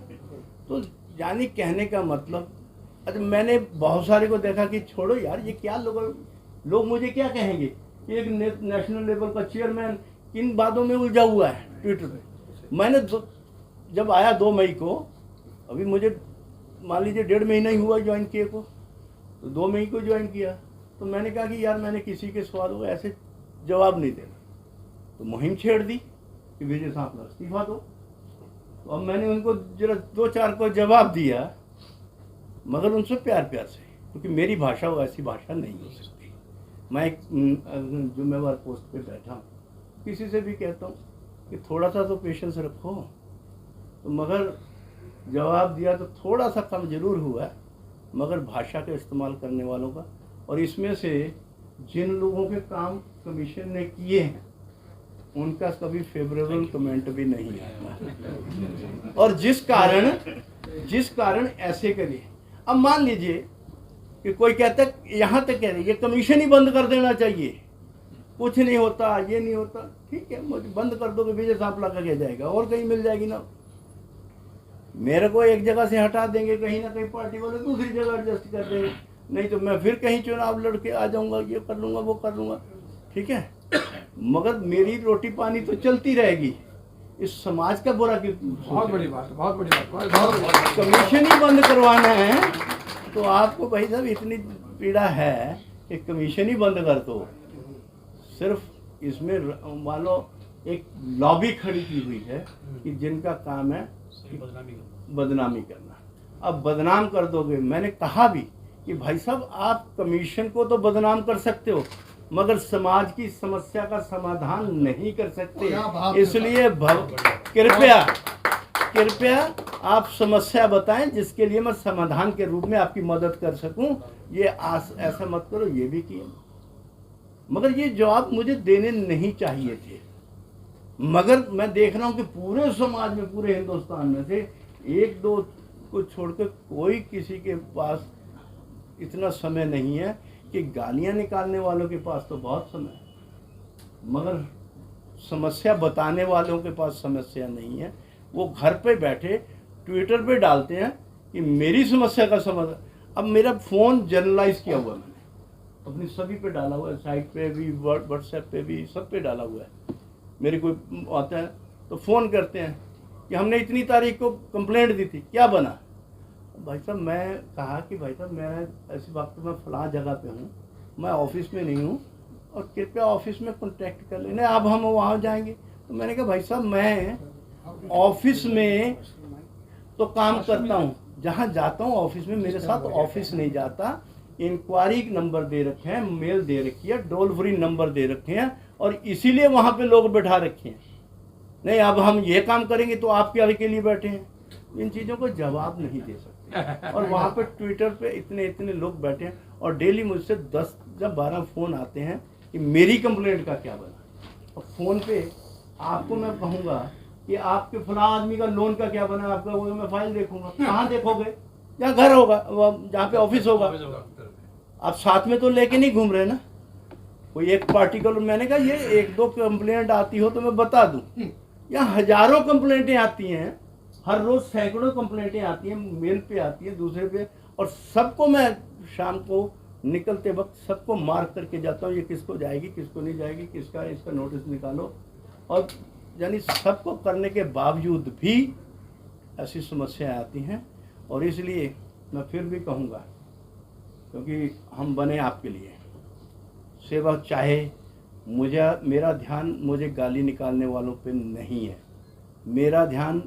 तो यानी कहने का मतलब, अच्छा मैंने बहुत सारे को देखा कि छोड़ो यार, ये क्या लोग मुझे क्या कहेंगे कि एक नेशनल लेवल का चेयरमैन किन बातों में उलझा हुआ है ट्विटर पे। मैंने जब आया 2 मई को, अभी मुझे मान लीजिए 1.5 महीना ही हुआ ज्वाइन किए को, तो 2 मई को ज्वाइन किया। तो मैंने कहा कि यार मैंने किसी के सवालों का ऐसे जवाब नहीं देना। तो मुहिम छेड़ दी कि विजय सांपला इस्तीफा दो। तो अब मैंने उनको जरा 2-4 को जवाब दिया, मगर उनसे प्यार से, क्योंकि मेरी भाषा वो ऐसी भाषा नहीं हो सकती। मैं एक जिम्मेवार पोस्ट पे बैठा हूँ, किसी से भी कहता हूँ कि थोड़ा सा तो पेशेंस रखो। तो मगर जवाब दिया तो थोड़ा सा कम जरूर हुआ, मगर भाषा का इस्तेमाल करने वालों का। और इसमें से जिन लोगों के काम कमीशन ने किए हैं उनका कभी फेवरेबल कमेंट भी नहीं आता। और जिस कारण ऐसे करिए। अब मान लीजिए कि कोई कहता है, यहाँ तक कह रही ये कमीशन ही बंद कर देना चाहिए, कुछ नहीं होता, ये नहीं होता। ठीक है, मुझे बंद कर दो कि विजय सांपला का क्या जाएगा, और कहीं मिल जाएगी ना। मेरे को एक जगह से हटा देंगे, कहीं ना कहीं पार्टी वाले दूसरी जगह एडजस्ट कर देंगे, नहीं तो मैं फिर कहीं चुनाव लड़के आ जाऊंगा, ये कर लूंगा, वो कर लूंगा। ठीक है, मगर मेरी रोटी पानी तो चलती रहेगी। इस समाज का बुरा क्यों? बहुत बड़ी बात, बहुत बड़ी बात। कमीशन ही बंद करवाना है तो आपको भाई साहब इतनी पीड़ा है कि कमीशन ही बंद कर दो। सिर्फ इसमें मान लो एक लॉबी खड़ी की हुई है कि जिनका काम है बदनामी करना। अब बदनाम कर दोगे, मैंने कहा भी कि भाई साहब आप कमीशन को तो बदनाम कर सकते हो, मगर समाज की समस्या का समाधान नहीं कर सकते। इसलिए कृपया आप समस्या बताएं जिसके लिए मैं समाधान के रूप में आपकी मदद कर सकूं। ये ऐसा मत करो, ये भी किया, मगर ये जवाब मुझे देने नहीं चाहिए थे। मगर मैं देख रहा हूं कि पूरे समाज में, पूरे हिंदुस्तान में से 1-2 को छोड़कर कोई किसी के पास इतना समय नहीं है कि गालियां निकालने वालों के पास तो बहुत समय है, मगर समस्या बताने वालों के पास समस्या नहीं है। वो घर पे बैठे ट्विटर पे डालते हैं कि मेरी समस्या का समाधान। अब मेरा फ़ोन जर्नलाइज किया हुआ है, मैंने अपनी सभी पे डाला हुआ है, साइट पे भी, व्हाट्सएप पे भी, सब पे डाला हुआ है। मेरे कोई आता है तो फ़ोन करते हैं कि हमने इतनी तारीख को कंप्लेंट दी थी, क्या बना? भाई साहब मैं कहा कि भाई साहब मैं ऐसी बात तो मैं फलां जगह पे हूँ, मैं ऑफिस में नहीं हूँ, और कृपया ऑफिस में कॉन्टैक्ट कर लेना। अब हम वहाँ जाएंगे। तो मैंने कहा भाई साहब मैं ऑफिस में तो काम करता हूँ, जहाँ जाता हूँ ऑफिस में, मेरे साथ ऑफिस नहीं जाता। इंक्वायरी नंबर दे रखे हैं, मेल दे रखी है, टोल फ्री नंबर दे रखे हैं, और इसीलिए वहाँ पे लोग बैठा रखे हैं। नहीं अब हम ये काम करेंगे तो आप क्या के लिए बैठे हैं? इन चीज़ों को जवाब नहीं दे सकते। और वहाँ पे ट्विटर पे इतने लोग बैठे हैं, और डेली मुझसे 10 या 12 फ़ोन आते हैं कि मेरी कंप्लेंट का क्या बना। और फ़ोन पे आपको मैं कहूँगा कि आपके फलां आदमी का लोन का क्या बना, आपका वो मैं फाइल देखूंगा। कहाँ देखोगे? जहाँ घर होगा, जहाँ पे ऑफिस होगा। आप साथ में तो लेके नहीं घूम रहे ना। कोई एक पार्टिकुलर, मैंने कहा ये 1-2 कंप्लेंट आती हो तो मैं बता दूं, यहाँ हजारों कंप्लेंटें आती हैं, हर रोज सैकड़ों कंप्लेंटें आती हैं, मेल पे आती हैं, दूसरे पे, और सबको मैं शाम को निकलते वक्त सबको मार्क करके जाता हूँ, ये किसको जाएगी, किसको नहीं जाएगी, किसका इसका नोटिस निकालो। और यानी सबको करने के बावजूद भी ऐसी समस्याएं आती हैं। और इसलिए मैं फिर भी कहूँगा, क्योंकि हम बने आपके लिए, सेवा चाहे मेरा ध्यान मुझे गाली निकालने वालों पे नहीं है, मेरा ध्यान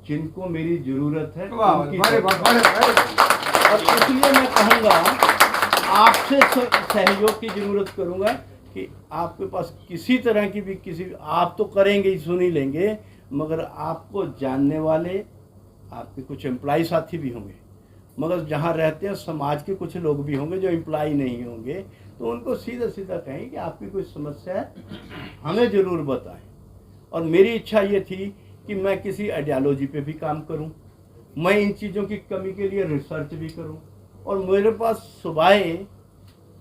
जिनको मेरी ज़रूरत है उनकी। और इसलिए मैं कहूँगा आपसे सहयोग की ज़रूरत करूँगा कि आपके पास किसी तरह की भी आप तो करेंगे ही, सुन ही लेंगे, मगर आपको जानने वाले आपके कुछ एम्प्लॉय साथी भी होंगे, मगर जहाँ रहते हैं समाज के कुछ लोग भी होंगे जो एम्प्लॉय नहीं होंगे, तो उनको सीधा सीधा कहें कि आपकी कोई समस्या है, हमें ज़रूर बताएं। और मेरी इच्छा ये थी कि मैं किसी आइडियोलॉजी पे भी काम करूं, मैं इन चीज़ों की कमी के लिए रिसर्च भी करूं, और मेरे पास सुबह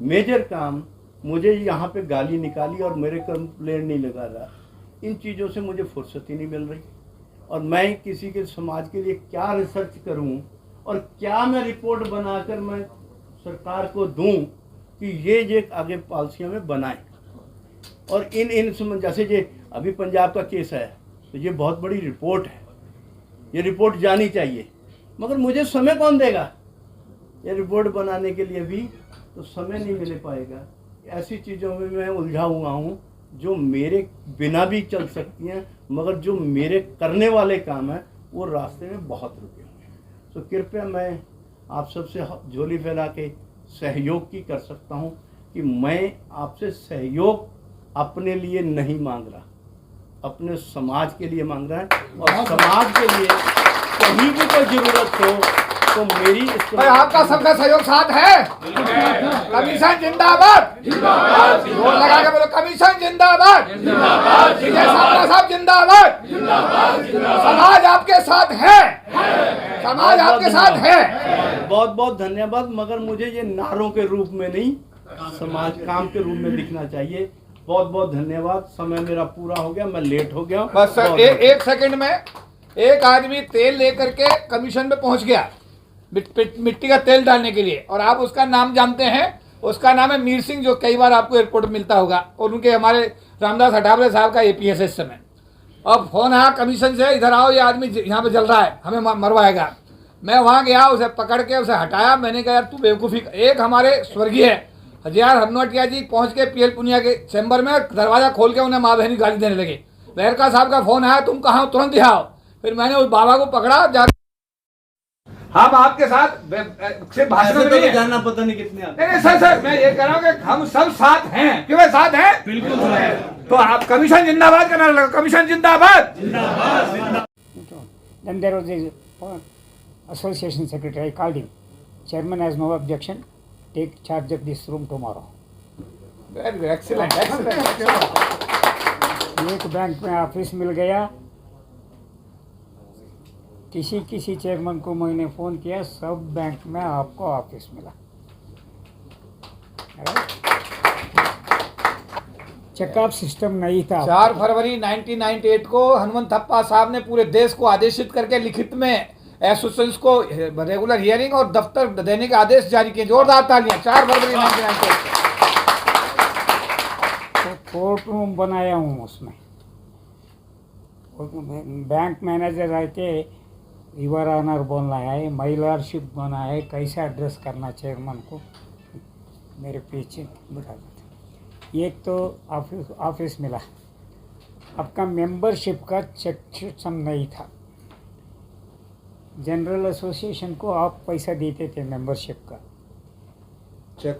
मेजर काम मुझे यहाँ पे गाली निकाली और मेरे कंप्लेंट नहीं लगा रहा, इन चीज़ों से मुझे फुर्सत ही नहीं मिल रही। और मैं किसी के समाज के लिए क्या रिसर्च करूं और क्या मैं रिपोर्ट बनाकर मैं सरकार को दूं कि ये आगे पॉलिसियों में बनाएं। और इन जैसे ये अभी पंजाब का केस है तो ये बहुत बड़ी रिपोर्ट है, ये रिपोर्ट जानी चाहिए, मगर मुझे समय कौन देगा ये रिपोर्ट बनाने के लिए भी, तो समय नहीं मिल पाएगा। ऐसी चीज़ों में मैं उलझा हुआ हूँ जो मेरे बिना भी चल सकती हैं, मगर जो मेरे करने वाले काम हैं वो रास्ते में बहुत रुके हुए हैं। तो कृपया मैं आप सबसे झोली फैला के सहयोग की कर सकता हूँ कि मैं आपसे सहयोग अपने लिए नहीं मांग रहा, अपने समाज के लिए मांग रहा है। और समाज के लिए कहीं भी कोई जरूरत हो तो मेरी भाई आपका सबका सहयोग साथ है। कमीशन जिंदाबाद, जोर लगा के बोलो कमीशन जिंदाबाद, विजय सांपला साहब जिंदाबाद। समाज आपके साथ है, समाज आपके साथ है। बहुत बहुत धन्यवाद, मगर मुझे ये नारों के रूप में नहीं, समाज काम के रूप में दिखना चाहिए। बहुत बहुत धन्यवाद। समय मेरा पूरा हो गया, मैं लेट हो गया। बस सर एक सेकंड में एक आदमी तेल लेकर के कमीशन में पहुंच गया मिट्टी का तेल डालने के लिए, और आप उसका नाम जानते हैं, उसका नाम है मीर सिंह, जो कई बार आपको एयरपोर्ट में मिलता होगा, और उनके हमारे रामदास अठावले साहब का APS इस समय। अब फोन आया कमीशन से, इधर आओ ये आदमी यहाँ पे जल रहा है, हमें मरवाएगा। मैं वहाँ गया, उसे पकड़ के उसे हटाया। मैंने कहा यार तू बेवकूफ़ी। एक हमारे स्वर्गीय हजियार हनुमटिया जी पहुँच के PL पुनिया के चैम्बर में, दरवाज़ा खोल के उन्हें माँ बहनी गाली देने लगे। लहरका साहब का फोन आया, तुम कहाँ हो, तुरंत यहाँ आओ। फिर मैंने उस बाबा को पकड़ा, जा हम आपके साथ सिर्फ भाषण में नहीं जानना पता नहीं कितने आते। नहीं सर मैं ये कह रहा हूँ कि हम सब साथ हैं। क्यों साथ हैं? बिल्कुल सर। तो आप कमीशन जिंदाबाद करना लगा, कमीशन जिंदाबाद। Then there was the association secretary. I called him. Chairman has no objection. Take charge of this room tomorrow. Very good, excellent, excellent. एक बैंक में ऑफिस मिल गया। किसी चेयरमैन को मैंने फ़ोन किया, सब बैंक में आपको ऑफिस मिला। चेकअप सिस्टम नहीं था। 4 फरवरी 1998 को हनुमंत थप्पा साहब ने पूरे देश को आदेशित करके लिखित में एसोसिएशंस को रेगुलर हियरिंग और दफ्तर देने के आदेश जारी किए। जोरदार तालियां। 4 फरवरी 1998 तो कोर्ट रूम बनाया हूँ, उसमें बैंक मैनेजर आके रिवर ऑनर बोलना है, माइलरशिप बोलना है, कैसे एड्रेस करना चेयरमैन को, मेरे पीछे बिठा देते। एक तो ऑफिस मिला। आपका मेंबरशिप का चेक सिस्टम नहीं था। जनरल एसोसिएशन को आप पैसा देते थे मेंबरशिप का,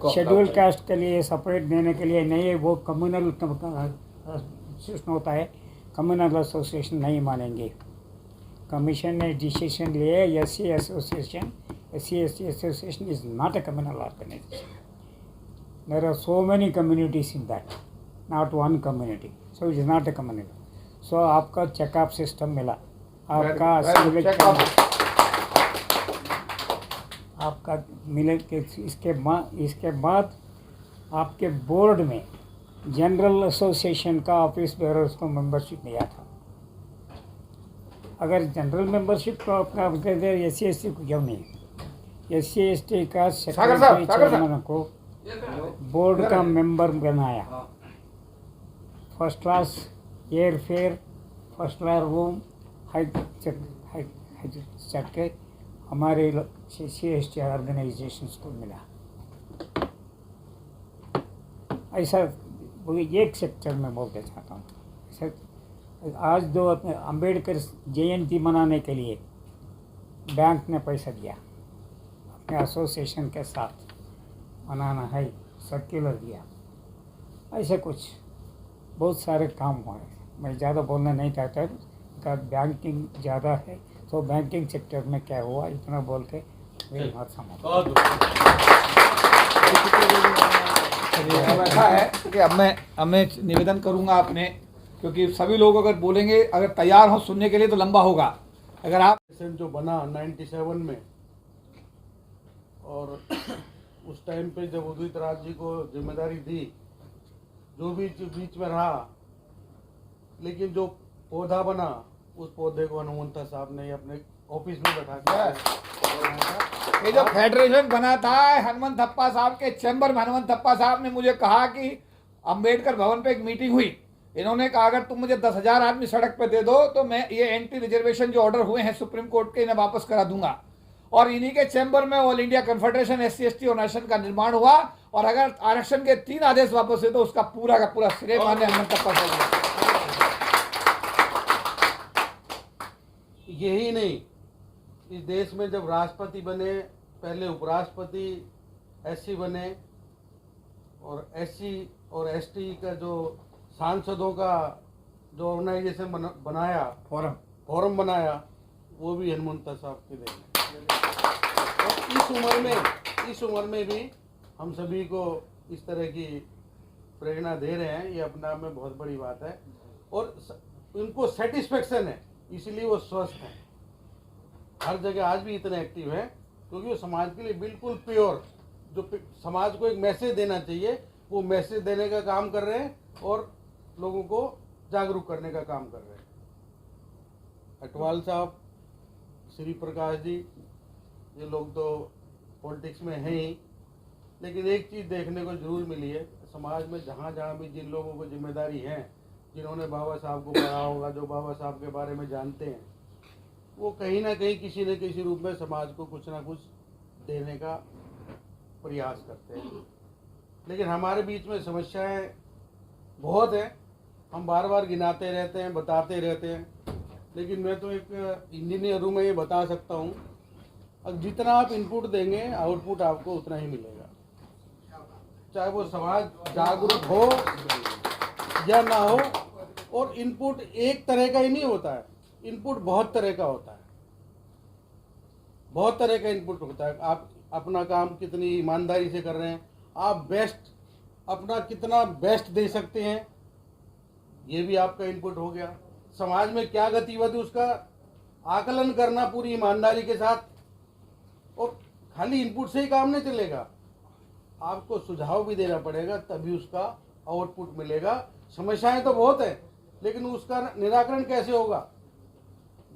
शेड्यूल कास्ट के लिए सेपरेट देने के लिए नहीं है। वो कम्युनल सिस्टम होता है, कम्युनल एसोसिएशन नहीं मानेंगे। कमीशन ने डिसीजन लिए, SC association, SC association is not a communal organisation. There are so many communities in that, not one community, so it is not a community. So आपका चेकअप सिस्टम मिला, आपका मिले के इसके बाद आपके बोर्ड में जनरल एसोसिएशन का ऑफिस बेयरर्स को मेंबरशिप मिला था। अगर जनरल मेंबरशिप को आपका SC को क्यों नहीं, SC ST का सेक्रेटरी चेयरमैन को बोर्ड का मेंबर बनाया। First class air fare, first class room, high के हमारे SC ST ऑर्गेनाइजेशंस को मिला। ऐसा एक सेक्टर में बोलते चाहता हूँ। आज दो अंबेडकर जयंती मनाने के लिए बैंक ने पैसा दिया, अपने एसोसिएशन के साथ मनाना है, सर्कुलर दिया। ऐसे कुछ बहुत सारे काम हुए। मैं ज़्यादा बोलना नहीं चाहता का बैंकिंग ज़्यादा है, तो बैंकिंग सेक्टर में क्या हुआ इतना बोल के मेरी बात समझ। ऐसा है कि अब मैं निवेदन करूंगा आपने, क्योंकि सभी लोग अगर बोलेंगे, अगर तैयार हो सुनने के लिए तो लंबा होगा। अगर आप जो बना 97 में, और उस टाइम पे जब उदित राज जी को जिम्मेदारी दी, जो भी बीच में रहा, लेकिन जो पौधा बना उस पौधे को हनुमंता साहब ने अपने ऑफिस में बैठा के ये जो फेडरेशन बना था, हनुमंत थप्पा साहब के चैम्बर में हनुमंत थप्पा साहब ने मुझे कहा कि अंबेडकर भवन पे एक मीटिंग हुई, इन्होंने कहा अगर तुम मुझे 10,000 आदमी सड़क पे दे दो तो मैं ये एंटी रिजर्वेशन जो ऑर्डर हुए हैं सुप्रीम कोर्ट के इन्हें वापस करा दूंगा। और इन्हीं के चैम्बर में ऑल इंडिया कन्फेडरेशन SC/ST और नेशन का निर्माण हुआ, और अगर आरक्षण के 3 आदेश वापस हुए तो उसका पूरा का पूरा श्रेय मान्य हनुमंत थप्पा साहब। यही नहीं, इस देश में जब राष्ट्रपति बने, पहले उपराष्ट्रपति, SC बने, और SC और ST का जो सांसदों का जो ऑर्गेनाइजेशन बनाया, फोरम बनाया, वो भी हनुमंता साहब के देन है। और इस उम्र में भी हम सभी को इस तरह की प्रेरणा दे रहे हैं, ये अपने आप में बहुत बड़ी बात है। और उनको सेटिस्फेक्शन है, इसलिए वो स्वस्थ हैं, हर जगह आज भी इतने एक्टिव हैं, क्योंकि वो समाज के लिए बिल्कुल प्योर, जो समाज को एक मैसेज देना चाहिए वो मैसेज देने का काम कर रहे हैं और लोगों को जागरूक करने का काम कर रहे हैं। अटवाल साहब, श्री प्रकाश जी, ये लोग तो पॉलिटिक्स में हैं ही, लेकिन एक चीज़ देखने को जरूर मिली है, समाज में जहाँ जहाँ भी जिन लोगों को जिम्मेदारी है, जिन्होंने बाबा साहब को पढ़ा होगा, जो बाबा साहब के बारे में जानते हैं, वो कहीं ना कहीं किसी न किसी रूप में समाज को कुछ ना कुछ देने का प्रयास करते हैं। लेकिन हमारे बीच में समस्याएं बहुत हैं, हम बार बार गिनाते रहते हैं, बताते रहते हैं, लेकिन मैं तो एक इंजीनियर हूँ, मैं ये बता सकता हूँ, अब जितना आप इनपुट देंगे आउटपुट आपको उतना ही मिलेगा, चाहे वो समाज जागरूक हो या ना हो। और इनपुट एक तरह का ही नहीं होता है, इनपुट बहुत तरह का होता है, बहुत तरह का इनपुट होता है। आप अपना काम कितनी ईमानदारी से कर रहे हैं, आप बेस्ट अपना कितना बेस्ट दे सकते हैं, ये भी आपका इनपुट हो गया। समाज में क्या गतिविधि उसका आकलन करना पूरी ईमानदारी के साथ, और खाली इनपुट से ही काम नहीं चलेगा, आपको सुझाव भी देना पड़ेगा, तभी उसका आउटपुट मिलेगा। समस्याएं तो बहुत है, लेकिन उसका निराकरण कैसे होगा,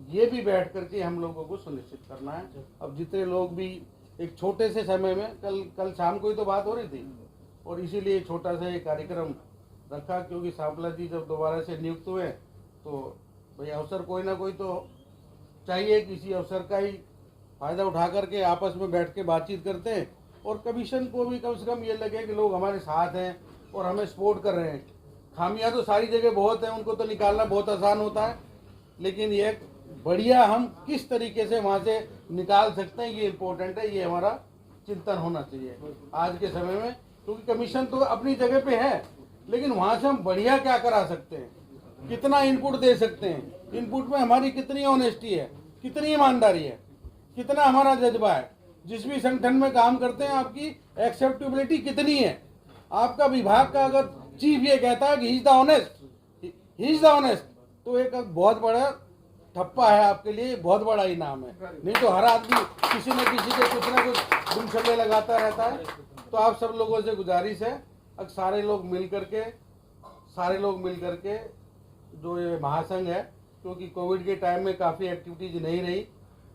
ये भी बैठ करके हम लोगों को सुनिश्चित करना है। अब जितने लोग भी एक छोटे से समय में, कल शाम को ही तो बात हो रही थी, और इसीलिए छोटा सा ये कार्यक्रम रखा, क्योंकि सांपला जी जब दोबारा से नियुक्त हुए तो भाई अवसर कोई ना कोई तो चाहिए, किसी अवसर का ही फायदा उठा करके आपस में बैठ के बातचीत करते हैं, और कमीशन को भी कम से कम ये लगे कि लोग हमारे साथ हैं और हमें सपोर्ट कर रहे हैं। खामियां तो सारी जगह बहुत हैं, उनको तो निकालना बहुत आसान होता है, लेकिन ये बढ़िया हम किस तरीके से वहाँ से निकाल सकते हैं, ये इम्पोर्टेंट है, ये हमारा चिंतन होना चाहिए आज के समय में। क्योंकि कमीशन तो अपनी जगह पे है, लेकिन वहाँ से हम बढ़िया क्या करा सकते हैं, कितना इनपुट दे सकते हैं, इनपुट में हमारी कितनी ऑनेस्टी है, कितनी ईमानदारी है, कितना हमारा जज्बा है, जिस भी संगठन में काम करते हैं आपकी एक्सेप्टेबिलिटी कितनी है। आपका विभाग का अगर चीफ ये कहता है कि ही इज द ऑनेस्ट, तो एक बहुत बड़ा ठप्पा है आपके लिए, बहुत बड़ा इनाम है। नहीं तो हर आदमी किसी न किसी के कुछ ना कुछ गुमछल्ले लगाता रहता है। तो आप सब लोगों से गुजारिश है, अब सारे लोग मिल करके जो ये महासंघ है, क्योंकि कोविड के टाइम में काफ़ी एक्टिविटीज नहीं रही,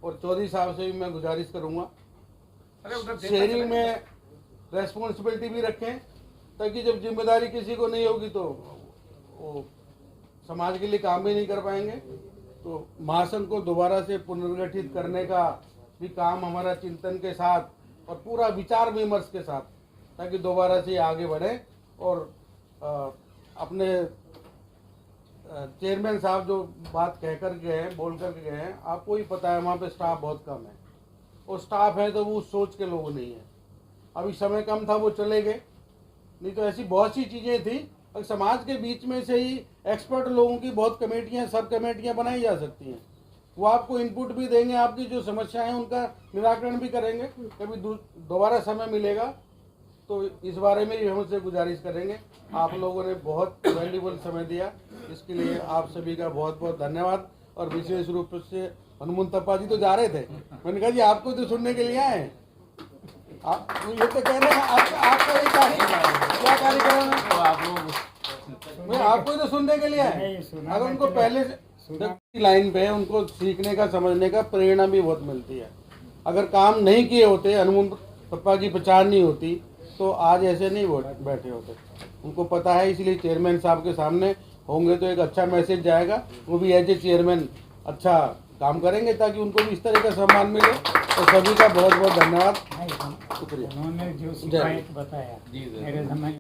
और चौधरी साहब से भी मैं गुजारिश करूँगा शेयरिंग में रेस्पॉन्सिबिलिटी भी रखें, ताकि जब जिम्मेदारी किसी को नहीं होगी तो वो समाज के लिए काम भी नहीं कर पाएंगे। तो महासंघ को दोबारा से पुनर्गठित करने का भी काम हमारा चिंतन के साथ और पूरा विचार विमर्श के साथ, ताकि दोबारा से आगे बढ़े। और अपने चेयरमैन साहब जो बात कह कर गए हैं, बोल कर गए हैं, आपको ही पता है वहाँ पे स्टाफ बहुत कम है, और स्टाफ है तो वो सोच के लोग नहीं है। अभी समय कम था, वो चले गए, नहीं तो ऐसी बहुत सी चीज़ें थी। और समाज के बीच में से ही एक्सपर्ट लोगों की बहुत कमेटियाँ, सब कमेटियाँ बनाई जा सकती हैं, वो आपको इनपुट भी देंगे, आपकी जो समस्याएं हैं उनका निराकरण भी करेंगे। कभी दोबारा समय मिलेगा तो इस बारे में भी हम उससे गुजारिश करेंगे। आप लोगों ने बहुत वैल्यूबल समय दिया, इसके लिए आप सभी का बहुत बहुत धन्यवाद। और विशेष रूप से हनुमंत थप्पा जी तो जा रहे थे, मैंने कहा जी आपको तो सुनने के लिए आए हैं। आप ये तो कह रहे हैं आपका ये क्या कार्यक्रम है? तो आप लोग मैं आपको ही तो सुनने के लिए नहीं, है। सुना अगर मैं उनको तो- पहले सुना। से लाइन पे है, उनको सीखने का समझने का प्रेरणा भी बहुत मिलती है। अगर काम नहीं किए होते, अनुपम पप्पा की पहचान नहीं होती तो आज ऐसे नहीं बैठे होते। उनको पता है, इसलिए चेयरमैन साहब के सामने होंगे तो एक अच्छा मैसेज जाएगा। वो भी एज ए चेयरमैन अच्छा काम करेंगे ताकि उनको भी इस तरह का सम्मान मिले। तो सभी का बहुत बहुत धन्यवाद, नहीं, शुक्रिया। उन्होंने जो जय शिकायत बताया मेरे समय